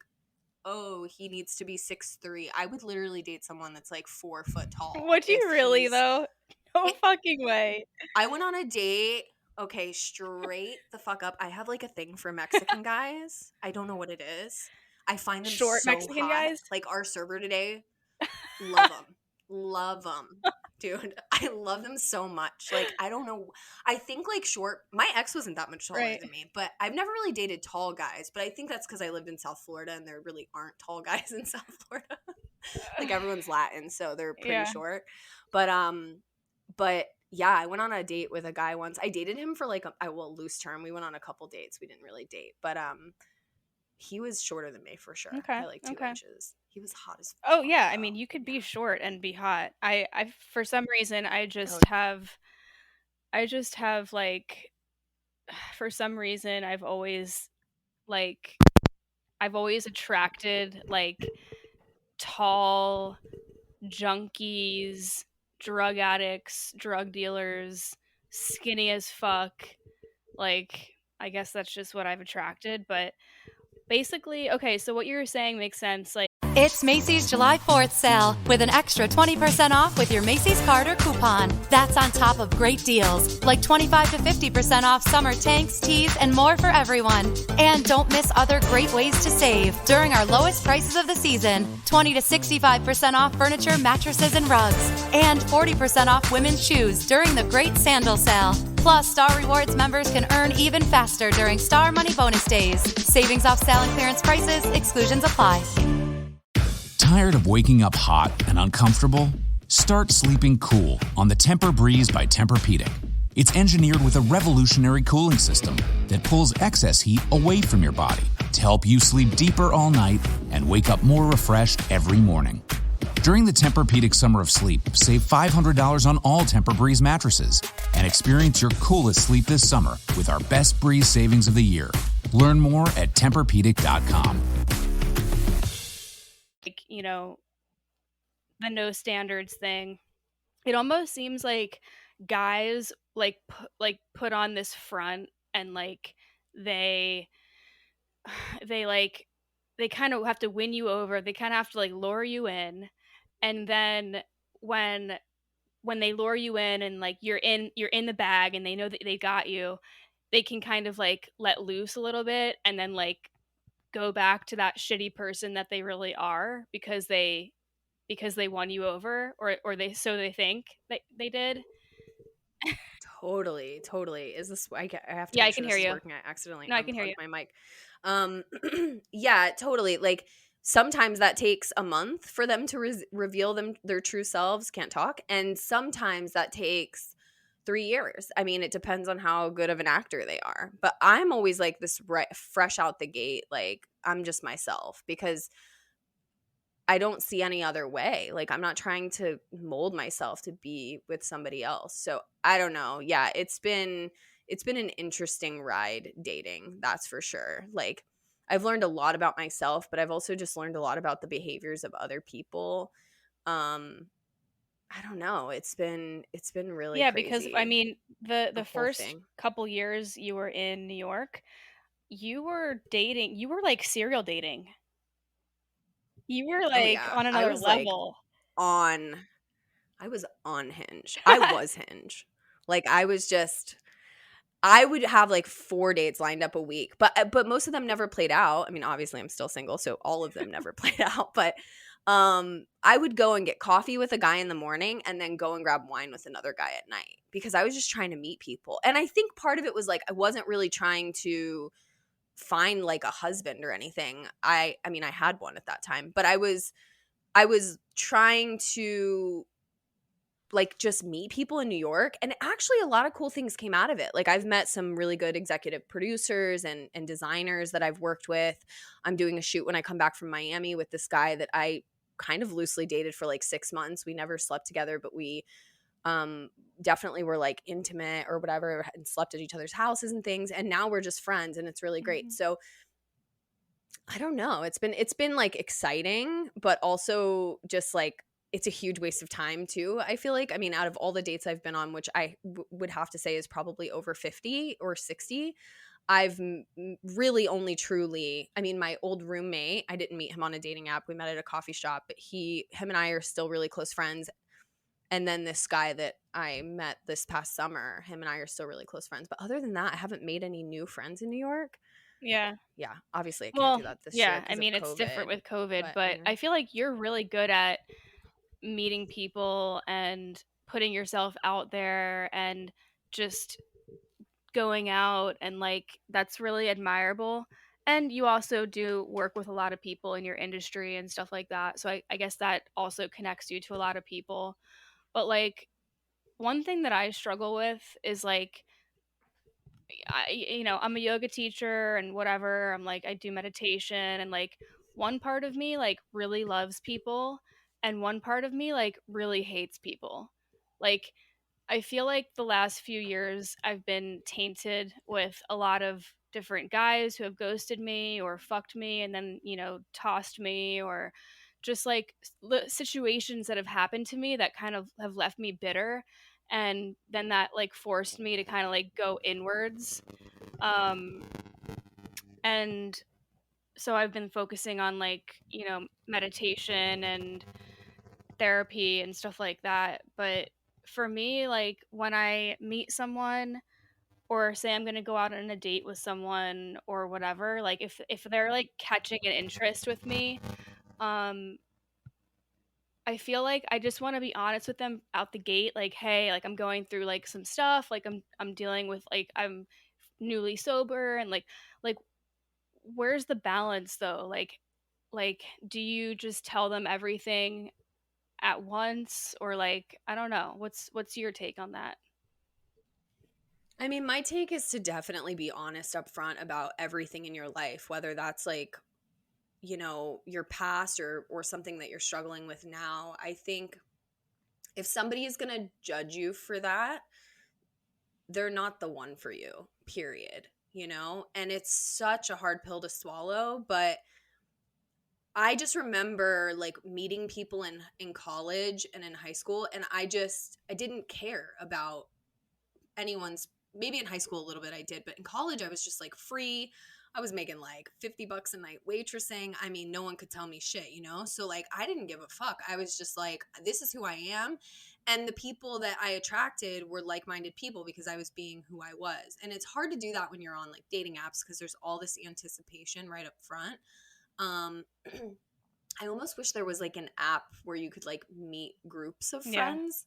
oh, he needs to be 6'3". I would literally date someone that's like 4 foot tall. Would you really though? No fucking way. I went on a date. Okay, straight the fuck up. I have like a thing for Mexican guys. I don't know what it is. I find them short so Mexican hot. Guys. Like our server today, love them, dude. I love them so much. Like I don't know. I think like short. My ex wasn't that much taller than me, but I've never really dated tall guys. But I think that's because I lived in South Florida, and there really aren't tall guys in South Florida. Like everyone's Latin, so they're pretty short. But Yeah, I went on a date with a guy once. I dated him for like a loose term. We went on a couple dates. We didn't really date, but he was shorter than me for sure. Okay. By like 2 inches. He was hot as Oh fuck, yeah, though. I mean, you could be short and be hot. I for some reason I just have like for some reason I've always attracted like tall junkies, drug addicts, drug dealers, skinny as fuck. Like, I guess that's just what I've attracted. But basically, okay, so what you were saying makes sense. Like, It's Macy's July 4th sale with an extra 20% off with your Macy's card or coupon. That's on top of great deals like 25 to 50% off summer tanks, tees, and more for everyone. And don't miss other great ways to save during our lowest prices of the season. 20 to 65% off furniture, mattresses, and rugs. And 40% off women's shoes during the great sandal sale. Plus, Star Rewards members can earn even faster during Star Money Bonus Days. Savings off sale and clearance prices. Exclusions apply. Tired of waking up hot and uncomfortable? Start sleeping cool on the Tempur-Breeze by Tempur-Pedic. It's engineered with a revolutionary cooling system that pulls excess heat away from your body to help you sleep deeper all night and wake up more refreshed every morning. During the Tempur-Pedic Summer of Sleep, save $500 on all Tempur-Breeze mattresses and experience your coolest sleep this summer with our best Breeze savings of the year. Learn more at TempurPedic.com. like, you know, the no standards thing. It almost seems like guys like put on this front and like they kind of have to win you over. They kind of have to like lure you in, and then when they lure you in and like you're in the bag and they know that they got you, they can kind of like let loose a little bit and then like go back to that shitty person that they really are because they won you over, or they think that they did. Totally. Is this? I have to. Yeah, make I can sure hear this is you. working. I accidentally No, I can hear unplugged my mic. Yeah, totally. Like sometimes that takes a month for them to reveal their true selves. Can't talk, and sometimes that takes 3 years. I mean, it depends on how good of an actor they are. But I'm always like this fresh out the gate. Like I'm just myself because I don't see any other way. Like I'm not trying to mold myself to be with somebody else. So I don't know. Yeah, it's been an interesting ride dating, that's for sure. Like I've learned a lot about myself, but I've also just learned a lot about the behaviors of other people. I don't know. It's been really Yeah, crazy. because I mean, the whole first thing. couple years you were in New York, you were like serial dating. You were like on another level. I was on Hinge. I was Hinge. Like I would have like 4 dates lined up a week, but most of them never played out. I mean, obviously I'm still single, so all of them never played out, but I would go and get coffee with a guy in the morning and then go and grab wine with another guy at night because I was just trying to meet people. And I think part of it was like I wasn't really trying to find like a husband or anything. I mean, I had one at that time, but I was trying to like just meet people in New York, and actually a lot of cool things came out of it. Like I've met some really good executive producers and designers that I've worked with. I'm doing a shoot when I come back from Miami with this guy that I kind of loosely dated for like 6 months. We never slept together, but we definitely were like intimate or whatever and slept at each other's houses and things, and now we're just friends and it's really great. So I don't know. It's been like exciting, but also just like it's a huge waste of time too, I feel like. I mean, out of all the dates I've been on, which I would have to say is probably over 50 or 60, I've really only truly, I mean, my old roommate, I didn't meet him on a dating app. We met at a coffee shop, but him and I are still really close friends. And then this guy that I met this past summer, him and I are still really close friends. But other than that, I haven't made any new friends in New York. Yeah. Yeah. Obviously, I can't do that this year. Yeah, I mean, it's different with COVID, but yeah. I feel like you're really good at meeting people and putting yourself out there and just going out, and like that's really admirable. And you also do work with a lot of people in your industry and stuff like that, so I guess that also connects you to a lot of people. But like one thing that I struggle with is like, I'm a yoga teacher and whatever. I'm like, I do meditation, and like one part of me like really loves people and one part of me like really hates people. Like, I feel like the last few years I've been tainted with a lot of different guys who have ghosted me or fucked me and then, tossed me, or just like situations that have happened to me that kind of have left me bitter. And then that like forced me to kind of like go inwards. Um, and so I've been focusing on like, meditation and therapy and stuff like that. But for me, like when I meet someone or say I'm going to go out on a date with someone or whatever, like if they're like catching an interest with me, um I feel like I just want to be honest with them out the gate, like, hey, like I'm going through like some stuff, like I'm dealing with like I'm newly sober, and like where's the balance though? Like do you just tell them everything at once, or like I don't know, what's your take on that? I mean, my take is to definitely be honest up front about everything in your life, whether that's like, your past or something that you're struggling with now. I think if somebody is going to judge you for that, they're not the one for you, period, And it's such a hard pill to swallow, but I just remember like meeting people in college and in high school, and I didn't care about anyone's. Maybe in high school a little bit I did, but in college I was just like free. I was making like $50 a night waitressing. I mean, no one could tell me shit, So like I didn't give a fuck. I was just like, this is who I am. And the people that I attracted were like-minded people because I was being who I was. And it's hard to do that when you're on like dating apps because there's all this anticipation right up front. I almost wish there was like an app where you could like meet groups of friends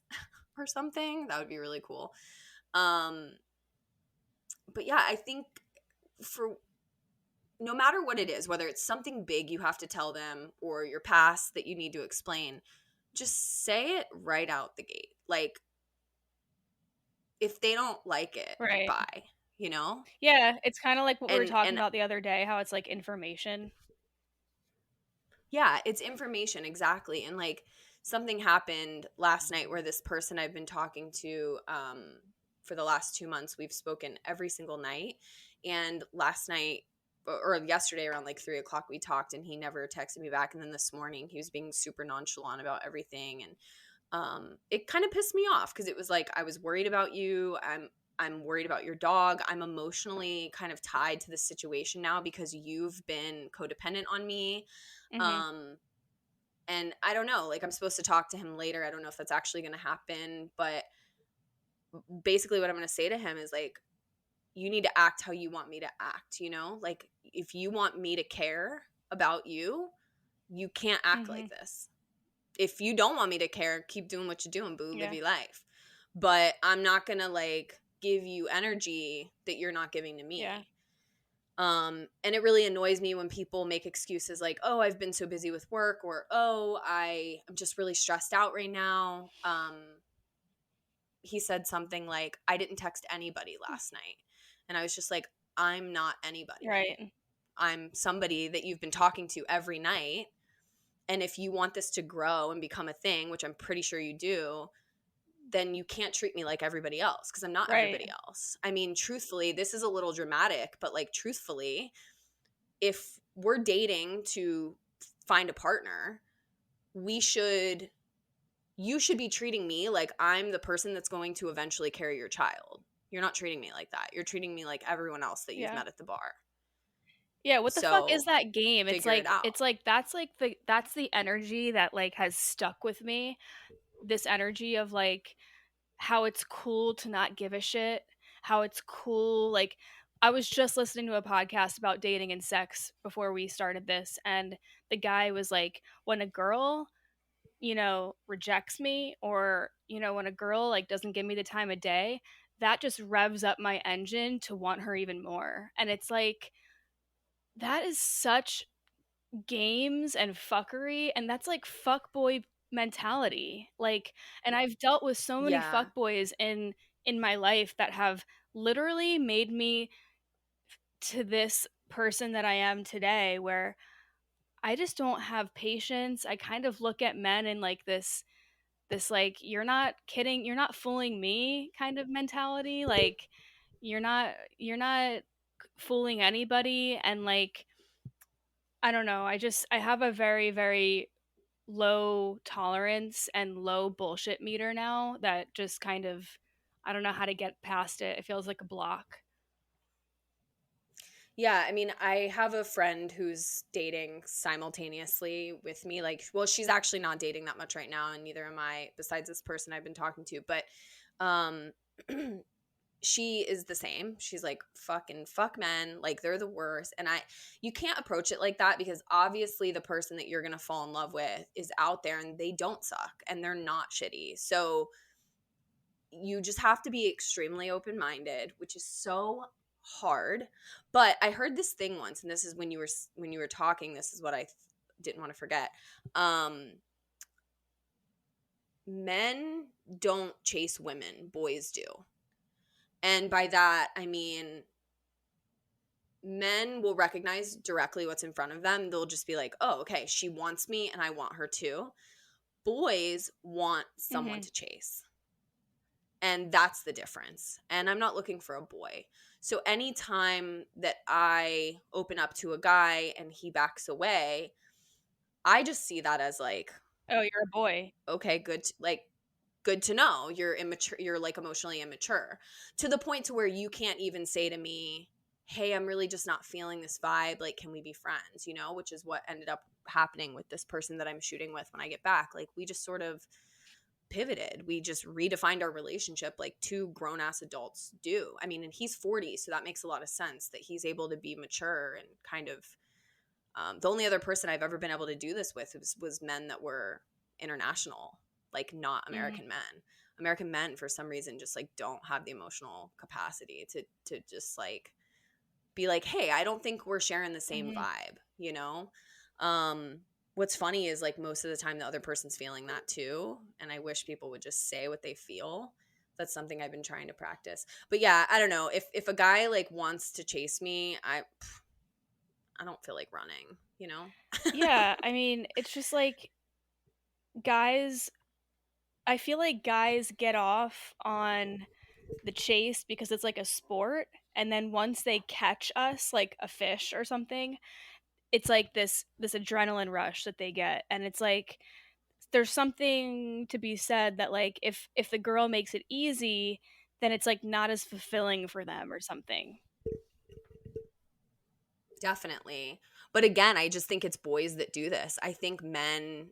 or something. That would be really cool. But yeah, I think for no matter what it is, whether it's something big you have to tell them or your past that you need to explain, just say it right out the gate. Like, if they don't like it, Right. bye, Yeah, it's kind of like what we were talking about the other day, how it's like information. Yeah, it's information, exactly. And like something happened last night where this person I've been talking to for the last 2 months, we've spoken every single night. And last night or yesterday around like 3:00 we talked, and he never texted me back. And then this morning he was being super nonchalant about everything. And it kind of pissed me off because it was like, I was worried about you. I'm worried about your dog. I'm emotionally kind of tied to this situation now because you've been codependent on me. Mm-hmm. And I don't know, like I'm supposed to talk to him later. I don't know if that's actually going to happen, but basically what I'm going to say to him is like, you need to act how you want me to act, Like if you want me to care about you, you can't act like this. If you don't want me to care, keep doing what you're doing, boo, live your life. But I'm not going to like give you energy that you're not giving to me. Yeah. And it really annoys me when people make excuses like, oh, I've been so busy with work, or, oh, I'm just really stressed out right now. He said something like, I didn't text anybody last night. And I was just like, I'm not anybody. Right. I'm somebody that you've been talking to every night. And if you want this to grow and become a thing, which I'm pretty sure you do, then you can't treat me like everybody else because I'm not everybody else. I mean, truthfully, this is a little dramatic, but like truthfully, if we're dating to find a partner, you should be treating me like I'm the person that's going to eventually carry your child. You're not treating me like that. You're treating me like everyone else that you've met at the bar. Yeah, what the fuck is that game? It's like that's the energy that like has stuck with me. This energy of like how it's cool to not give a shit, how it's cool. Like I was just listening to a podcast about dating and sex before we started this, and the guy was like, when a girl, rejects me, or, when a girl like doesn't give me the time of day, that just revs up my engine to want her even more. And it's like, that is such games and fuckery, and that's like fuckboy mentality. Like, and I've dealt with so many fuckboys in my life that have literally made me to this person that I am today, where I just don't have patience. I kind of look at men in like this like, you're not kidding, you're not fooling me kind of mentality. Like, you're not fooling anybody. And like, I don't know, I have a very, very low tolerance and low bullshit meter now that just kind of, I don't know how to get past it. It feels like a block. Yeah, I mean, I have a friend who's dating simultaneously with me. Like, well, she's actually not dating that much right now, and neither am I, besides this person I've been talking to. But she is the same. She's like, fucking fuck men. Like, they're the worst. And you can't approach it like that, because obviously the person that you're going to fall in love with is out there and they don't suck and they're not shitty. So you just have to be extremely open-minded, which is so hard. But I heard this thing once, and this is when you were talking, this is what I didn't want to forget. Men don't chase women, boys do. And by that, I mean, men will recognize directly what's in front of them. They'll just be like, oh, okay, she wants me and I want her too. Boys want someone to chase. And that's the difference. And I'm not looking for a boy. So anytime that I open up to a guy and he backs away, I just see that as like, oh, you're a boy. Okay, good to know. You're immature, you're like emotionally immature, to the point to where you can't even say to me, hey, I'm really just not feeling this vibe. Like, can we be friends? You know, which is what ended up happening with this person that I'm shooting with when I get back. Like, we just sort of pivoted. We just redefined our relationship like two grown-ass adults do. I mean, and he's 40, so that makes a lot of sense that he's able to be mature and kind of the only other person I've ever been able to do this with was men that were international, like not American men. American men, for some reason, just like don't have the emotional capacity to just like be like, hey, I don't think we're sharing the same vibe, you know? What's funny is like most of the time the other person's feeling that too. And I wish people would just say what they feel. That's something I've been trying to practice. But yeah, I don't know. If a guy like wants to chase me, I don't feel like running, you know? Yeah, I mean, it's just like guys, I feel like guys get off on the chase because it's like a sport, and then once they catch us like a fish or something, it's like this adrenaline rush that they get. And it's like there's something to be said that like if the girl makes it easy, then it's like not as fulfilling for them or something. Definitely. But again, I just think it's boys that do this. I think men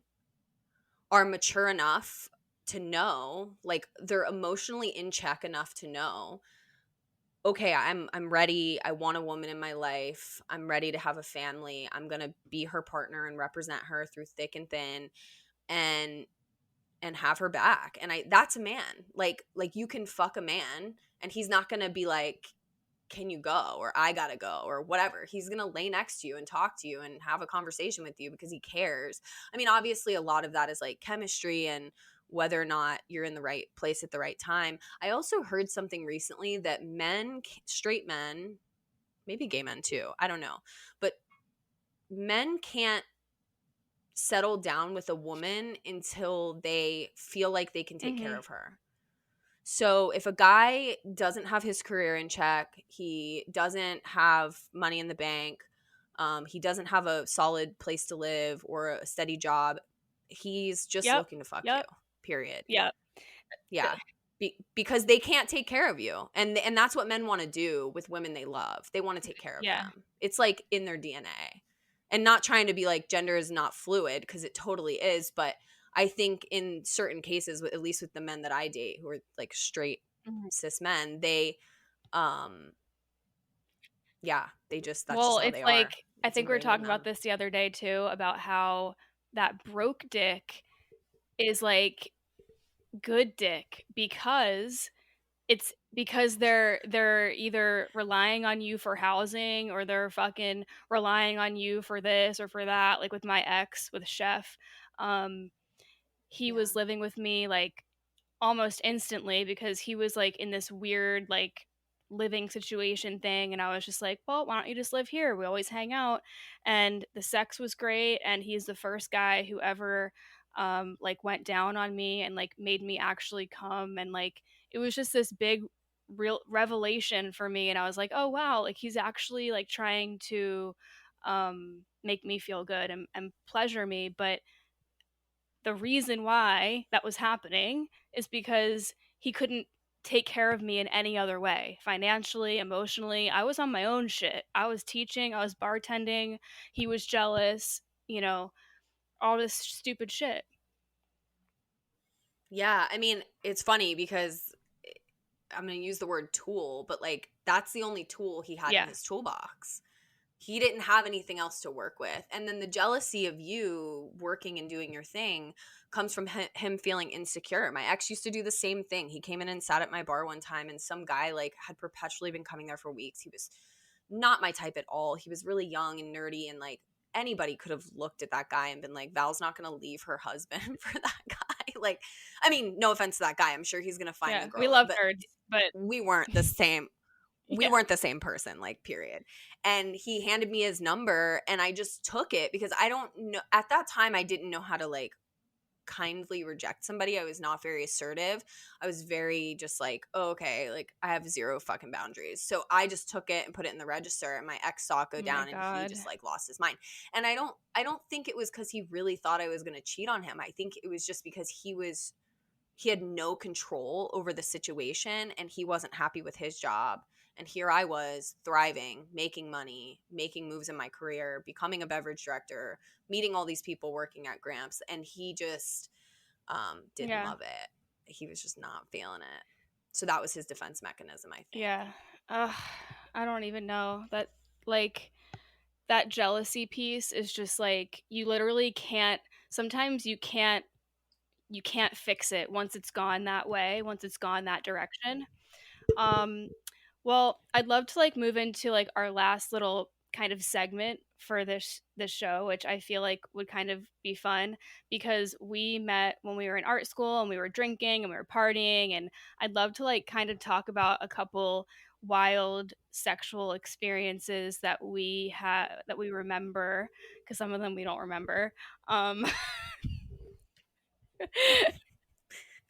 are mature enough to know, like they're emotionally in check enough to know, okay, I'm ready. I want a woman in my life. I'm ready to have a family. I'm going to be her partner and represent her through thick and thin and have her back. And that's a man. Like you can fuck a man and he's not going to be like, can you go? Or I gotta go, or whatever. He's gonna lay next to you and talk to you and have a conversation with you because he cares. I mean, obviously a lot of that is like chemistry and whether or not you're in the right place at the right time. I also heard something recently that men, straight men, maybe gay men too, I don't know, but men can't settle down with a woman until they feel like they can take care of her. So if a guy doesn't have his career in check, he doesn't have money in the bank, he doesn't have a solid place to live or a steady job, he's just looking to fuck you, period. Yeah. Because they can't take care of you. And that's what men want to do with women they love. They want to take care of them. It's like in their DNA. And not trying to be like gender is not fluid, because it totally is, but I think in certain cases, at least with the men that I date who are like straight cis men, they, they just, that's just how they are. I think we were talking about this the other day too, about how that broke dick is like good dick because they're either relying on you for housing or they're fucking relying on you for this or for that. Like with my ex, with Chef, he was living with me like almost instantly because he was like in this weird like living situation thing, and I was just like, well, why don't you just live here, we always hang out. And the sex was great, and he's the first guy who ever like went down on me and like made me actually come, and like it was just this big real revelation for me, and I was like, oh wow, like he's actually like trying to make me feel good and pleasure me. But the reason why that was happening is because he couldn't take care of me in any other way, financially, emotionally. I was on my own shit. I was teaching, I was bartending, he was jealous, you know, all this stupid shit. Yeah, I mean, it's funny because I'm going to use the word tool, but like that's the only tool he had in his toolbox. He didn't have anything else to work with. And then the jealousy of you working and doing your thing comes from him feeling insecure. My ex used to do the same thing. He came in and sat at my bar one time, and some guy like had perpetually been coming there for weeks. He was not my type at all. He was really young and nerdy, and like anybody could have looked at that guy and been like, Val's not going to leave her husband for that guy. Like, I mean, no offense to that guy. I'm sure he's going to find a girl. We love nerds, but we weren't the same. We weren't the same person, like, period. And he handed me his number, and I just took it because I don't know. At that time, I didn't know how to, like, kindly reject somebody. I was not very assertive. I was very just like, oh, okay, like, I have zero fucking boundaries. So I just took it and put it in the register, and my ex saw it go down, and he just, like, lost his mind. And I don't think it was because he really thought I was going to cheat on him. I think it was just because he had no control over the situation, and he wasn't happy with his job. And here I was thriving, making money, making moves in my career, becoming a beverage director, meeting all these people working at Gramps. And he just didn't love it. He was just not feeling it. So that was his defense mechanism, I think. Yeah. I don't even know. That, like, that jealousy piece is just like, you literally can't, sometimes you can't fix it once it's gone that way, once it's gone that direction. Well, I'd love to like move into like our last little kind of segment for this show, which I feel like would kind of be fun because we met when we were in art school and we were drinking and we were partying, and I'd love to like kind of talk about a couple wild sexual experiences that we remember, because some of them we don't remember.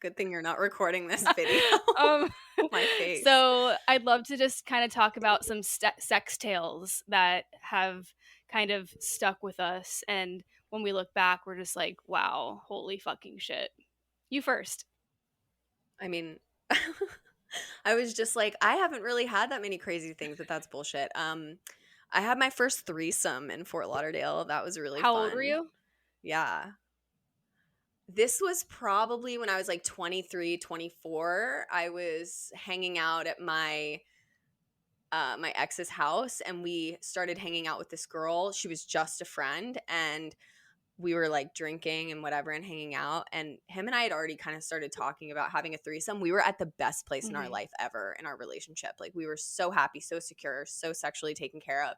Good thing you're not recording this video. My face. So I'd love to just kind of talk about some sex tales that have kind of stuck with us, and when we look back, we're just like, wow, holy fucking shit. You first. I mean, I was just like, I haven't really had that many crazy things, but that's bullshit. I had my first threesome in Fort Lauderdale. That was really fun. How old were you? Yeah. This was probably when I was like 23, 24. I was hanging out at my ex's house, and we started hanging out with this girl. She was just a friend, and we were like drinking and whatever and hanging out, and him and I had already kind of started talking about having a threesome. We were at the best place in our life ever in our relationship. Like, we were so happy, so secure, so sexually taken care of,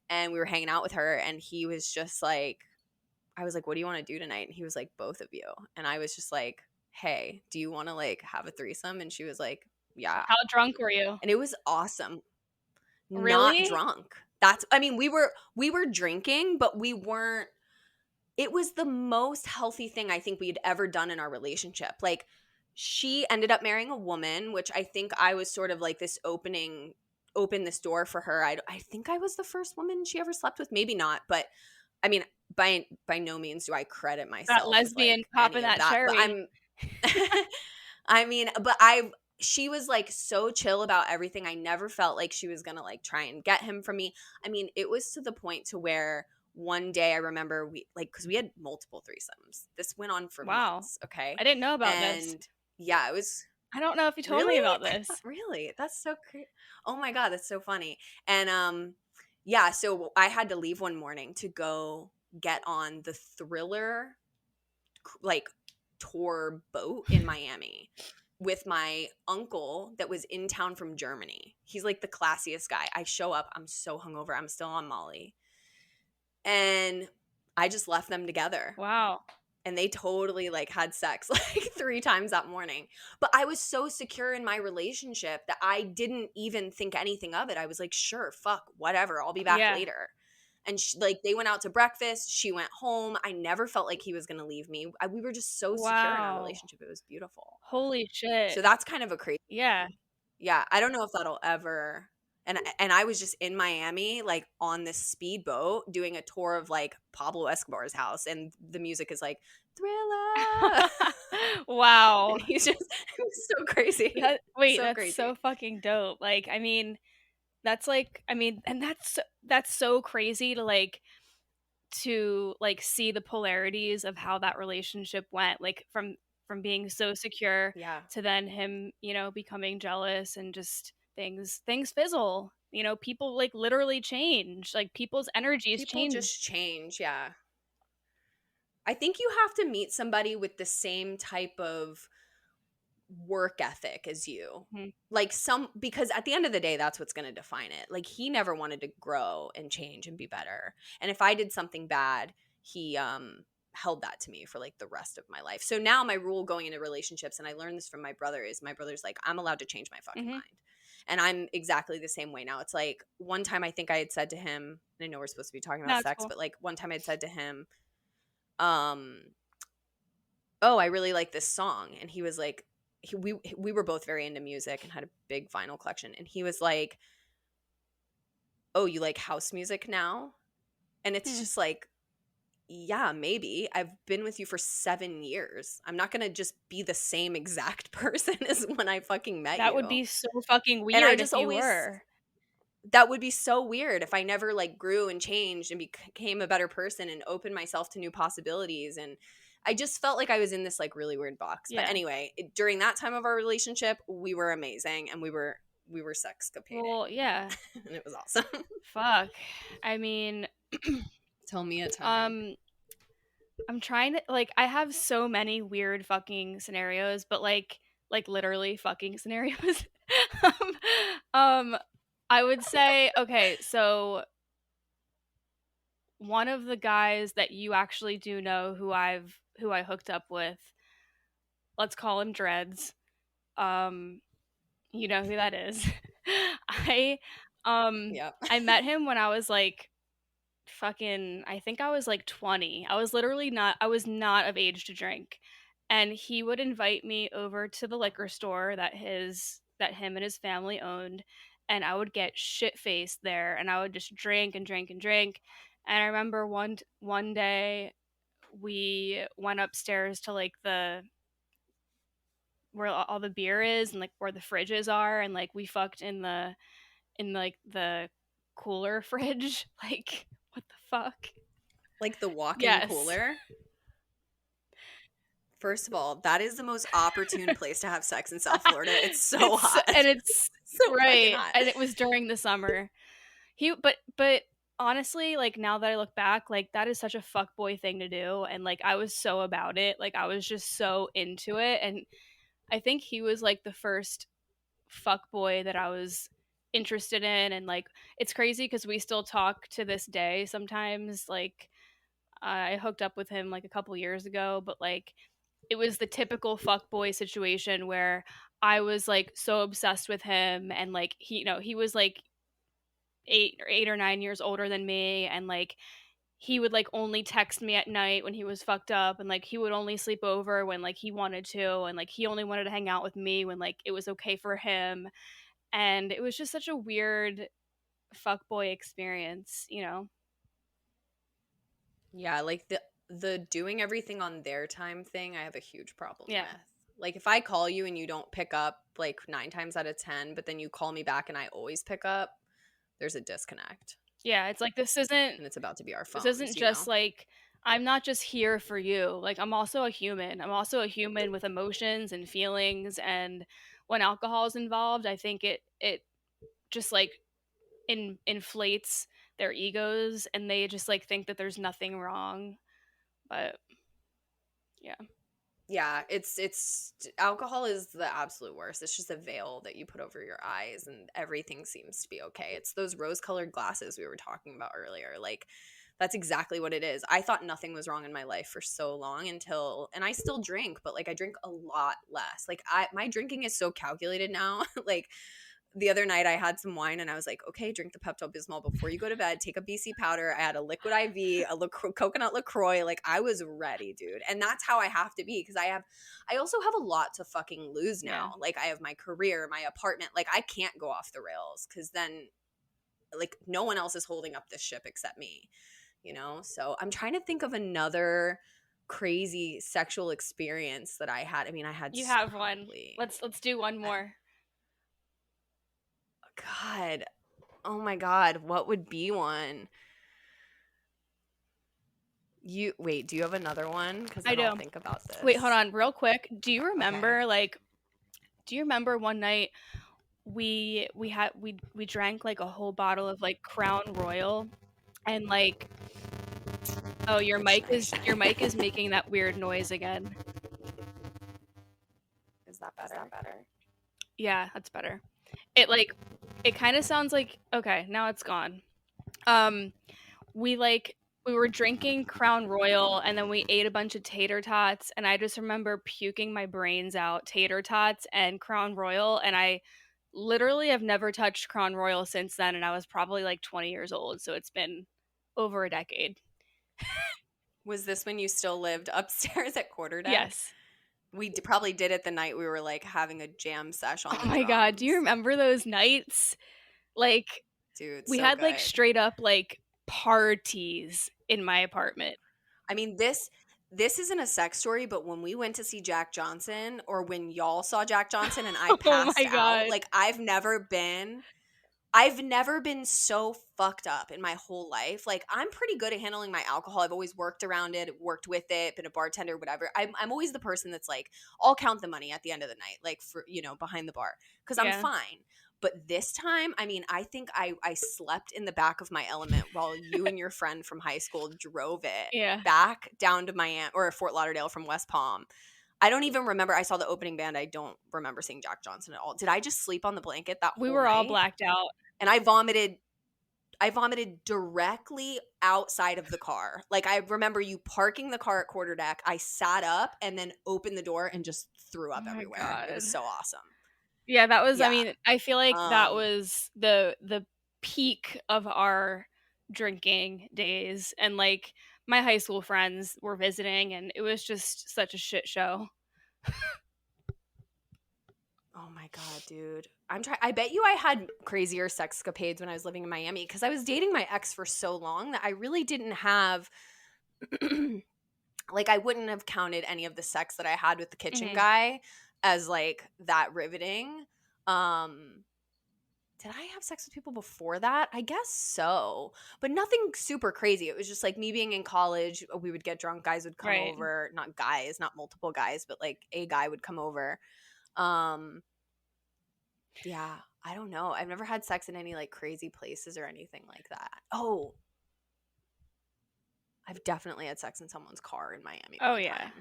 and we were hanging out with her, and he was just like, I was like, what do you want to do tonight? And he was like, both of you. And I was just like, hey, do you want to like have a threesome? And she was like, yeah. How drunk were you? And it was awesome. Really? Not drunk. We were drinking, but we weren't. It was the most healthy thing I think we had ever done in our relationship. Like, she ended up marrying a woman, which I think I was sort of like this open this door for her. I think I was the first woman she ever slept with. Maybe not, but I mean, by no means do I credit myself. That lesbian popping that cherry. She was like so chill about everything. I never felt like she was gonna like try and get him from me. I mean, it was to the point to where one day I remember because we had multiple threesomes. This went on for months. Okay, I didn't know about this. Yeah, it was. I don't know if you told me about this. Really? That's so crazy. Oh my God, that's so funny. And yeah, so I had to leave one morning to go get on the Thriller like tour boat in Miami with my uncle that was in town from Germany. He's like the classiest guy. I show up, I'm so hungover, I'm still on Molly. And I just left them together. Wow. and they totally like had sex like 3 times that morning. But I was so secure in my relationship that I didn't even think anything of it. I was like, sure, fuck, whatever, I'll be back later. And like they went out to breakfast, she went home. I never felt like he was going to leave me. We were just so secure in our relationship. It was beautiful. Holy shit. So that's kind of a crazy. Yeah. Yeah, I don't know if that'll ever. And I was just in Miami, like on this speedboat doing a tour of like Pablo Escobar's house, and the music is like Thriller. Wow. And he's just it was so crazy. That's crazy. So fucking dope. Like, I mean, that's like, I mean, and that's so crazy to see the polarities of how that relationship went, like from being so secure to then him, you know, becoming jealous, and just things fizzle. You know, people like literally change. Like people's energies change. People just change, yeah. I think you have to meet somebody with the same type of work ethic as you. Like because at the end of the day, that's what's going to define it. Like he never wanted to grow and change and be better. And if I did something bad, he held that to me for like the rest of my life. So now my rule going into relationships, and I learned this from my brother, is my brother's like, I'm allowed to change my fucking mind. And I'm exactly the same way now. It's like one time I think I had said to him, and I know we're supposed to be talking about sex, but like one time I had said to him, oh, I really like this song. And he was like, we were both very into music and had a big vinyl collection. And he was like, oh, you like house music now? And it's just like, yeah, maybe. I've been with you for 7 years. I'm not going to just be the same exact person as when I fucking met you. That would be so fucking weird. And I just always were. That would be so weird if I never like grew and changed and became a better person and opened myself to new possibilities. And I just felt like I was in this like really weird box. Yeah. But anyway, during that time of our relationship, we were amazing, and we were sexcapating. Well, yeah. And it was awesome. Fuck. I mean, tell me a time. I'm trying to like, I have so many weird fucking scenarios, but like literally fucking scenarios. I would say, okay, so one of the guys that you actually do know who I hooked up with, let's call him Dreads. You know who that is. I met him when I was like fucking, I think I was like 20. I was not of age to drink. And he would invite me over to the liquor store that him and his family owned, and I would get shit-faced there, and I would just drink and drink and drink. And I remember one day we went upstairs to like where all the beer is and like where the fridges are, and like we fucked in the cooler fridge. Like, what the fuck? Like the walk-in cooler? First of all, that is the most opportune place to have sex in South Florida. It's so hot. And it's so right. Hot. And it was during the summer. But honestly, like now that I look back, like that is such a fuckboy thing to do. And like I was so about it. Like I was just so into it. And I think he was like the first fuckboy that I was interested in. And like it's crazy because we still talk to this day sometimes. Like I hooked up with him like a couple years ago, but like it was the typical fuckboy situation where I was like so obsessed with him, and like he was like 8 or 9 years older than me, and like he would like only text me at night when he was fucked up, and like he would only sleep over when like he wanted to, and like he only wanted to hang out with me when like it was okay for him. And it was just such a weird fuckboy experience, you know? Yeah, like the doing everything on their time thing, I have a huge problem with. Like if I call you and you don't pick up like 9 times out of 10, but then you call me back and I always pick up, there's a disconnect. Yeah, it's like this isn't, and it's about to be our phones. This isn't just like, I'm not just here for you. Like I'm also a human. I'm also a human with emotions and feelings, and when alcohol is involved, I think it just like inflates their egos, and they just like think that there's nothing wrong. But yeah, it's alcohol is the absolute worst. It's just a veil that you put over your eyes and everything seems to be okay. It's those rose-colored glasses we were talking about earlier. Like That's exactly what it is. I thought nothing was wrong in my life for so long until, and I still drink, but like I drink a lot less. Like my drinking is so calculated now. Like the other night I had some wine and I was like, okay, drink the Pepto-Bismol before you go to bed. Take a BC powder. I had a liquid IV, coconut LaCroix. Like I was ready, dude. And that's how I have to be, because I also have a lot to fucking lose now. Like I have my career, my apartment. Like I can't go off the rails, because then like no one else is holding up this ship except me. You know, so I'm trying to think of another crazy sexual experience that I had. I mean, I had. You have one. Let's do one more. God, oh my God, what would be one? Do you have another one? Because I don't think about this. Wait, hold on, real quick. Do you remember one night we drank like a whole bottle of like Crown Royal, and like. Oh, your mic is making that weird noise again. Is that better? Yeah, that's better. It kind of sounds like, okay, now it's gone. We were drinking Crown Royal, and then we ate a bunch of tater tots, and I just remember puking my brains out, tater tots and Crown Royal, and I literally have never touched Crown Royal since then, and I was probably like 20 years old, so it's been over a decade. Was this when you still lived upstairs at Quarterdeck? Yes. We probably did it the night we were like having a jam sesh on the drums. God, do you remember those nights? Like, dude, we had good. Like straight up like parties in my apartment. I mean, this isn't a sex story, but when we went to see Jack Johnson, or when y'all saw Jack Johnson and I passed out, like I've never been so fucked up in my whole life. Like I'm pretty good at handling my alcohol. I've always worked around it, worked with it, been a bartender, whatever. I'm always the person that's like, I'll count the money at the end of the night, like for, you know, behind the bar, because I'm fine. But this time, I mean, I think I slept in the back of my element while you and your friend from high school drove it back down to Miami or Fort Lauderdale from West Palm. I don't even remember. I saw the opening band. I don't remember seeing Jack Johnson at all. Did I just sleep on the blanket that whole night? We were all blacked out. And I vomited directly outside of the car. Like I remember you parking the car at Quarterdeck. I sat up and then opened the door and just threw up everywhere. God. It was so awesome. Yeah, that was, I mean, I feel like that was the peak of our drinking days. And like my high school friends were visiting, and it was just such a shit show. Oh my God, dude. I bet you I had crazier sexcapades when I was living in Miami, because I was dating my ex for so long that I really didn't have like I wouldn't have counted any of the sex that I had with the kitchen guy as like that riveting. Did I have sex with people before that? I guess so, but nothing super crazy. It was just like me being in college. We would get drunk. Guys would come over. Not guys, not multiple guys, but like a guy would come over. Yeah, I don't know. I've never had sex in any like crazy places or anything like that. Oh, I've definitely had sex in someone's car in Miami. Oh yeah, time.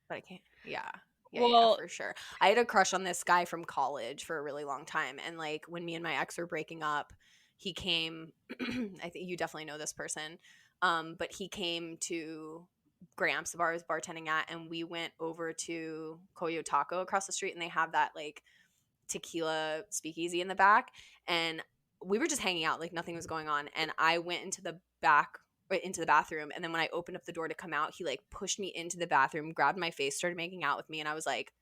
But I can't. Yeah. Yeah, for sure. I had a crush on this guy from college for a really long time, and like when me and my ex were breaking up, he came. I think you definitely know this person, but he came to Gramps, the bar I was bartending at, and we went over to Coyo Taco across the street, and they have that like tequila speakeasy in the back, and we were just hanging out, like nothing was going on, and I went into the bathroom, and then when I opened up the door to come out, he like pushed me into the bathroom, grabbed my face, started making out with me, and I was like,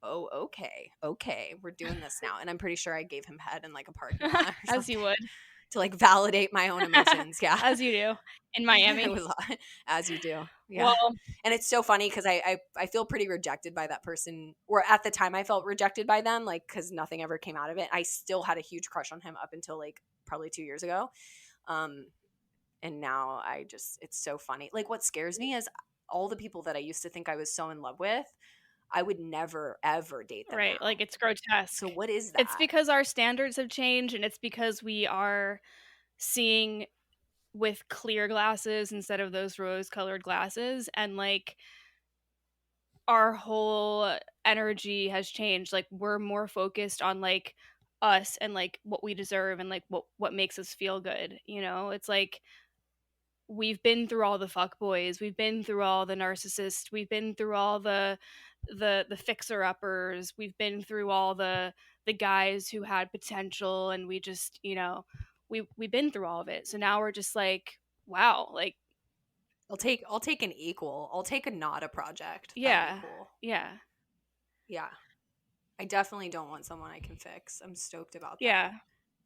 oh, okay, we're doing this now. And I'm pretty sure I gave him head in like a parking lot as you would, to like validate my own emotions. Yeah, as you do in Miami. It was as you do. Yeah. Well, and it's so funny because I feel pretty rejected by that person, or at the time I felt rejected by them, like because nothing ever came out of it. I still had a huge crush on him up until like probably 2 years ago. And now it's so funny. Like what scares me is all the people that I used to think I was so in love with, I would never, ever date them. Right. Now. Like it's grotesque. So what is that? It's because our standards have changed, and it's because we are seeing with clear glasses instead of those rose-colored glasses. And like our whole energy has changed. Like we're more focused on like us and like what we deserve and like what makes us feel good. You know, it's like we've been through all the fuckboys, we've been through all the narcissists, we've been through all the fixer-uppers, we've been through all the guys who had potential, and we just, you know, we've been through all of it. So now we're just like, wow, like I'll take an equal. I'll take a not a project. Yeah. That'd be cool. Yeah. Yeah. I definitely don't want someone I can fix. I'm stoked about that. Yeah.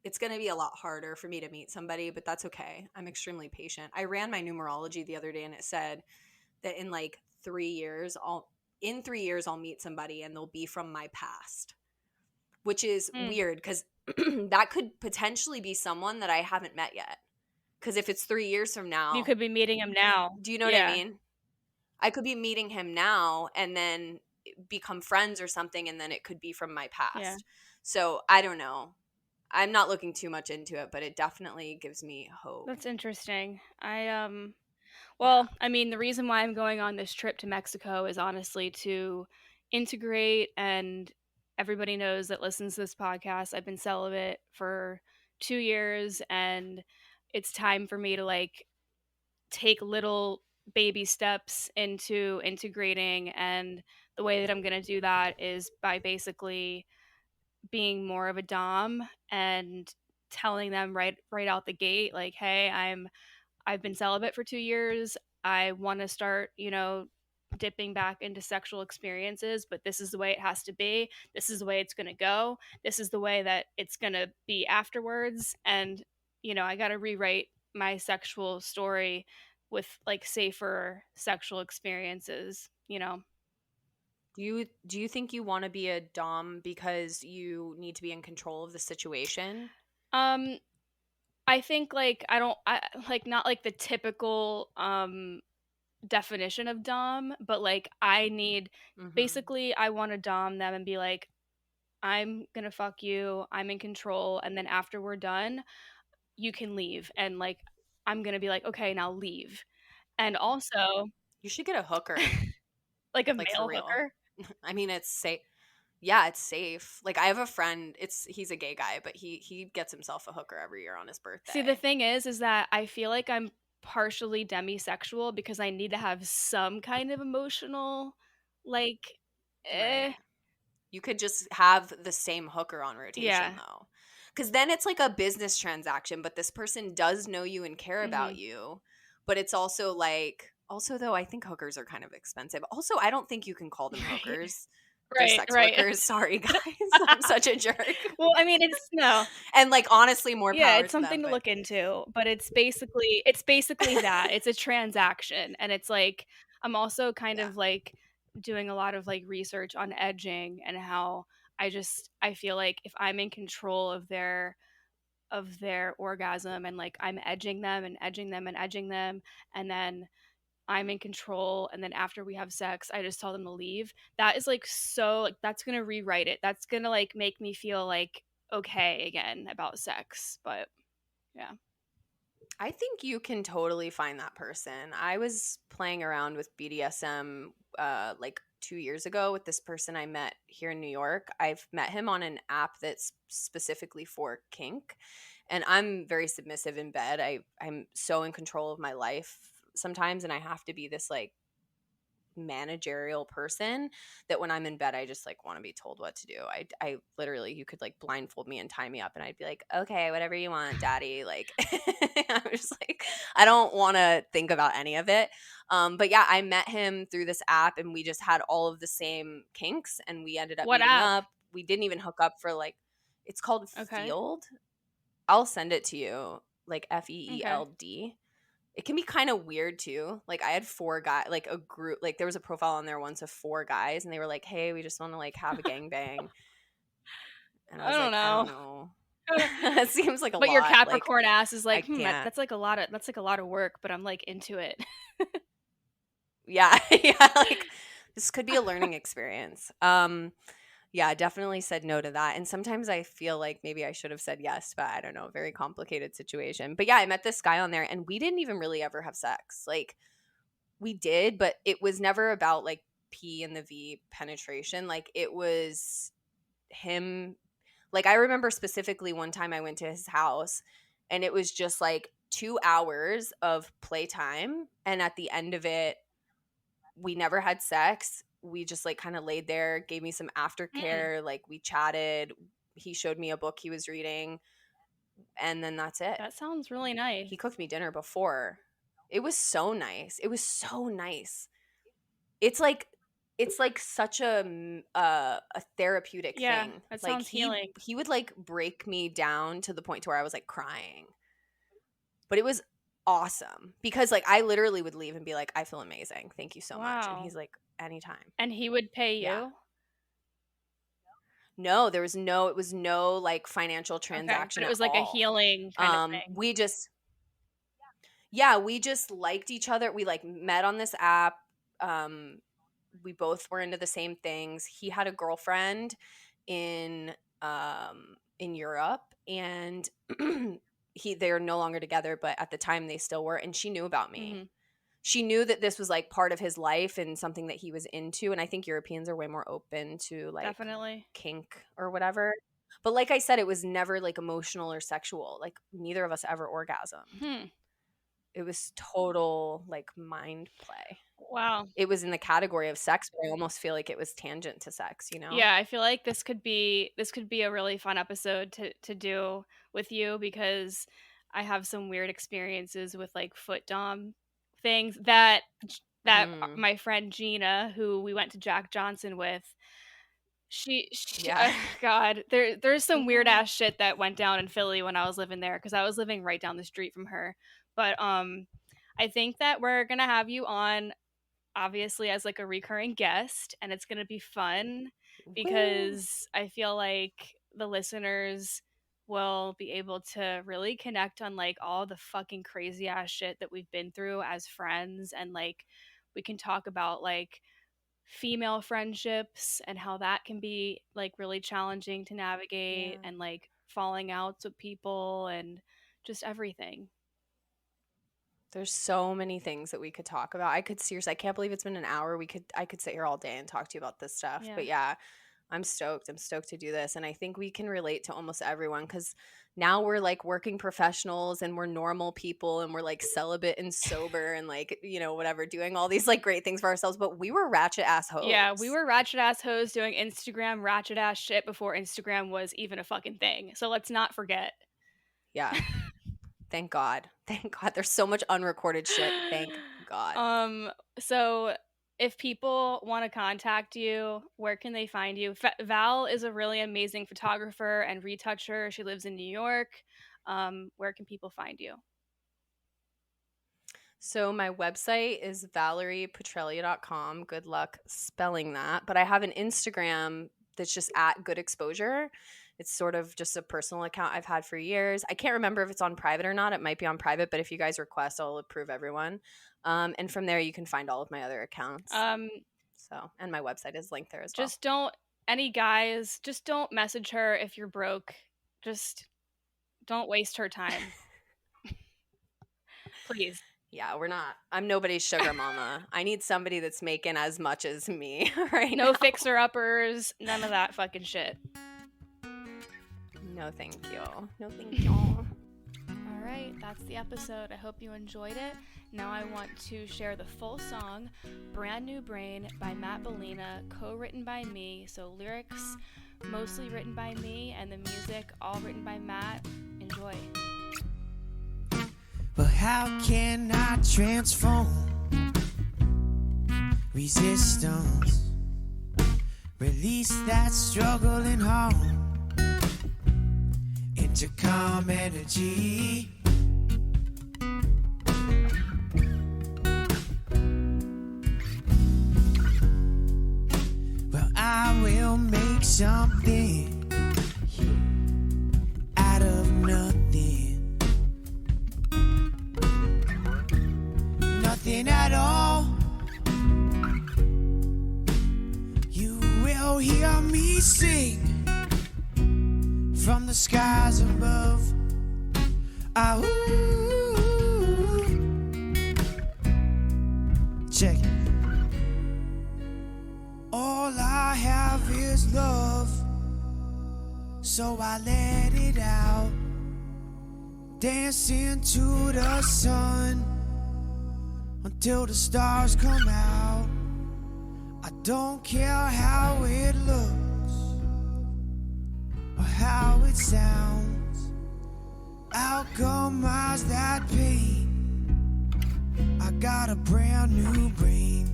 It's going to be a lot harder for me to meet somebody, but that's okay. I'm extremely patient. I ran my numerology the other day, and it said that in like 3 years, I'll meet somebody and they'll be from my past, which is weird because that could potentially be someone that I haven't met yet. Because if it's 3 years from now, you could be meeting him now. Do you know what I mean? I could be meeting him now and then become friends or something, and then it could be from my past. Yeah. So I don't know. I'm not looking too much into it, but it definitely gives me hope. That's interesting. Well, I mean, the reason why I'm going on this trip to Mexico is honestly to integrate, and everybody knows that listens to this podcast, I've been celibate for 2 years, and it's time for me to like take little baby steps into integrating. And the way that I'm going to do that is by basically being more of a dom and telling them right out the gate, like, hey, I've been celibate for 2 years. I want to start, you know, dipping back into sexual experiences, but this is the way it has to be. This is the way it's going to go. This is the way that it's going to be afterwards. And, you know, I got to rewrite my sexual story with like safer sexual experiences, you know. Do you think you want to be a dom because you need to be in control of the situation? I think like I like not like the typical definition of dom, but like I need basically I want to dom them and be like, I'm gonna fuck you, I'm in control, and then after we're done, you can leave. And like I'm gonna be like, okay, now leave. And also you should get a hooker. like a male hooker. I mean, it's safe. Yeah, it's safe. Like I have a friend, he's a gay guy, but he gets himself a hooker every year on his birthday. See, the thing is that I feel like I'm partially demisexual because I need to have some kind of emotional, like, Right. You could just have the same hooker on rotation, though. Because then it's like a business transaction, but this person does know you and care about you. But it's also like, though, I think hookers are kind of expensive. Also, I don't think you can call them hookers. They're sex workers. Sorry, guys. I'm such a jerk. Well, I mean, it's no. And like honestly, more power. Yeah, it's something to look into, but it's basically that. It's a transaction, and it's like I'm also kind of like doing a lot of like research on edging and how I feel like if I'm in control of their orgasm and like I'm edging them and edging them and edging them, and then I'm in control, and then after we have sex I just tell them to leave, that is like so like that's gonna rewrite it. That's gonna like make me feel like okay again about sex. But yeah, I think you can totally find that person. I was playing around with BDSM like 2 years ago with this person I met here in New York. I've met him on an app that's specifically for kink, and I'm very submissive in bed. I'm so in control of my life sometimes, and I have to be this like managerial person that when I'm in bed I just like want to be told what to do. I literally, you could like blindfold me and tie me up and I'd be like, okay, whatever you want, daddy. Like I'm just like, I don't want to think about any of it. But yeah, I met him through this app and we just had all of the same kinks and we ended up meeting up. We didn't even hook up for like, it's called Field. I'll send it to you, like FEELD. It can be kind of weird too. Like I had 4 guys, like a group, like there was a profile on there once of 4 guys and they were like, hey, we just want to like have a gangbang. And I was like, I don't know. It seems like a lot. But your Capricorn ass is like, that's like a lot of work, but I'm like into it. Yeah. Like this could be a learning experience. Yeah, I definitely said no to that. And sometimes I feel like maybe I should have said yes, but I don't know, very complicated situation. But yeah, I met this guy on there and we didn't even really ever have sex. Like we did, but it was never about like P and the V penetration. Like it was him. Like I remember specifically one time I went to his house and it was just like 2 hours of playtime, and at the end of it, we never had sex. We just like kind of laid there, gave me some aftercare, like we chatted. He showed me a book he was reading, and then that's it. That sounds really nice. He cooked me dinner before. It was so nice. It was so nice. It's like such a therapeutic thing. That like sounds healing. He would like break me down to the point to where I was like crying. But it was awesome because like I literally would leave and be like, I feel amazing. Thank you so much. And he's like, anytime. And he would pay you? Yeah. No, it was no like financial transaction. But it was like a healing kind of thing. We just liked each other. We like met on this app. We both were into the same things. He had a girlfriend in Europe, and they're no longer together, but at the time they still were, and she knew about me. Mm-hmm. She knew that this was like part of his life and something that he was into, and I think Europeans are way more open to like definitely kink or whatever. But like I said, it was never like emotional or sexual. Like neither of us ever orgasmed. It was total like mind play. Wow. It was in the category of sex, but I almost feel like it was tangent to sex, you know? Yeah, I feel like this could be a really fun episode to do with you, because I have some weird experiences with like foot dom things that my friend Gina, who we went to Jack Johnson with, she God, there's some weird ass shit that went down in Philly when I was living there, because I was living right down the street from her. But I think that we're gonna have you on, obviously, as like a recurring guest, and it's gonna be fun because I feel like the listeners will be able to really connect on like all the fucking crazy ass shit that we've been through as friends, and like we can talk about like female friendships and how that can be like really challenging to navigate, and like falling outs with people and just everything. There's so many things that we could talk about. I can't believe it's been an hour. I could sit here all day and talk to you about this stuff. Yeah. But yeah, I'm stoked to do this. And I think we can relate to almost everyone, because now we're like working professionals and we're normal people and we're like celibate and sober and like, you know, whatever, doing all these like great things for ourselves. But we were ratchet ass hoes. Yeah, we were ratchet ass hoes doing Instagram ratchet ass shit before Instagram was even a fucking thing. So let's not forget. Yeah. Thank God. There's so much unrecorded shit. Thank God. So if people want to contact you, where can they find you? Val is a really amazing photographer and retoucher. She lives in New York. Where can people find you? So my website is ValeriePetrelia.com. Good luck spelling that. But I have an Instagram that's just @GoodExposure. It's sort of just a personal account I've had for years. I can't remember if it's on private or not. It might be on private, but if you guys request, I'll approve everyone. And from there, you can find all of my other accounts. And my website is linked there as well. Just don't message her if you're broke. Just don't waste her time. Please. Yeah, I'm nobody's sugar mama. I need somebody that's making as much as me right now. No fixer-uppers, none of that fucking shit. No, thank you. All right, that's the episode. I hope you enjoyed it. Now I want to share the full song, Brand New Brain by Matt Bellina, co-written by me. So lyrics mostly written by me, and the music all written by Matt. Enjoy. But how can I transform resistance? Release that struggling heart into calm energy. Well, I will make something out of nothing. Nothing at all. You will hear me sing from the skies above. Check it. All I have is love, so I let it out. dancing to the sun until the stars come out. I don't care how it looks or how it sounds. Alchemize that pain. I got a brand new brain.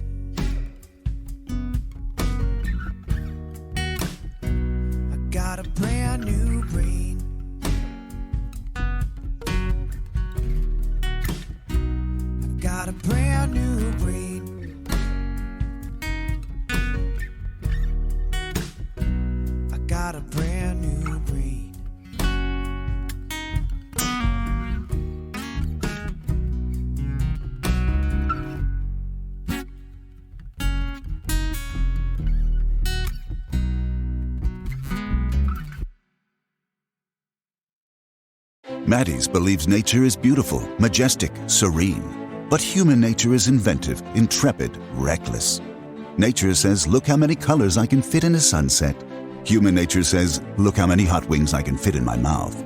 I got a brand new brain. I've got a brand new brain. I got a brand new brain. Maddie's believes nature is beautiful, majestic, serene. But human nature is inventive, intrepid, reckless. Nature says, look how many colors I can fit in a sunset. Human nature says, look how many hot wings I can fit in my mouth.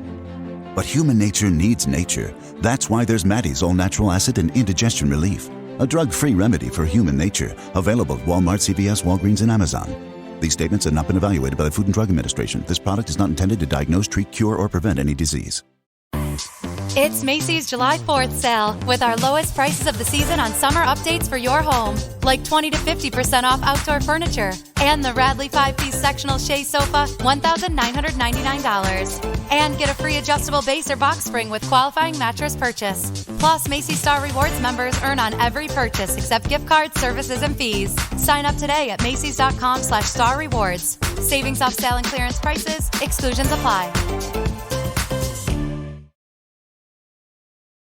But human nature needs nature. That's why there's Maddie's all-natural acid and indigestion relief, a drug-free remedy for human nature, available at Walmart, CVS, Walgreens, and Amazon. These statements have not been evaluated by the Food and Drug Administration. This product is not intended to diagnose, treat, cure, or prevent any disease. It's Macy's July 4th sale with our lowest prices of the season on summer updates for your home, like 20 to 50% off outdoor furniture and the Radley 5-piece sectional chaise sofa, $1,999. And get a free adjustable base or box spring with qualifying mattress purchase. Plus, Macy's Star Rewards members earn on every purchase except gift cards, services, and fees. Sign up today at Macys.com/Star Rewards. Savings off sale and clearance prices. Exclusions apply.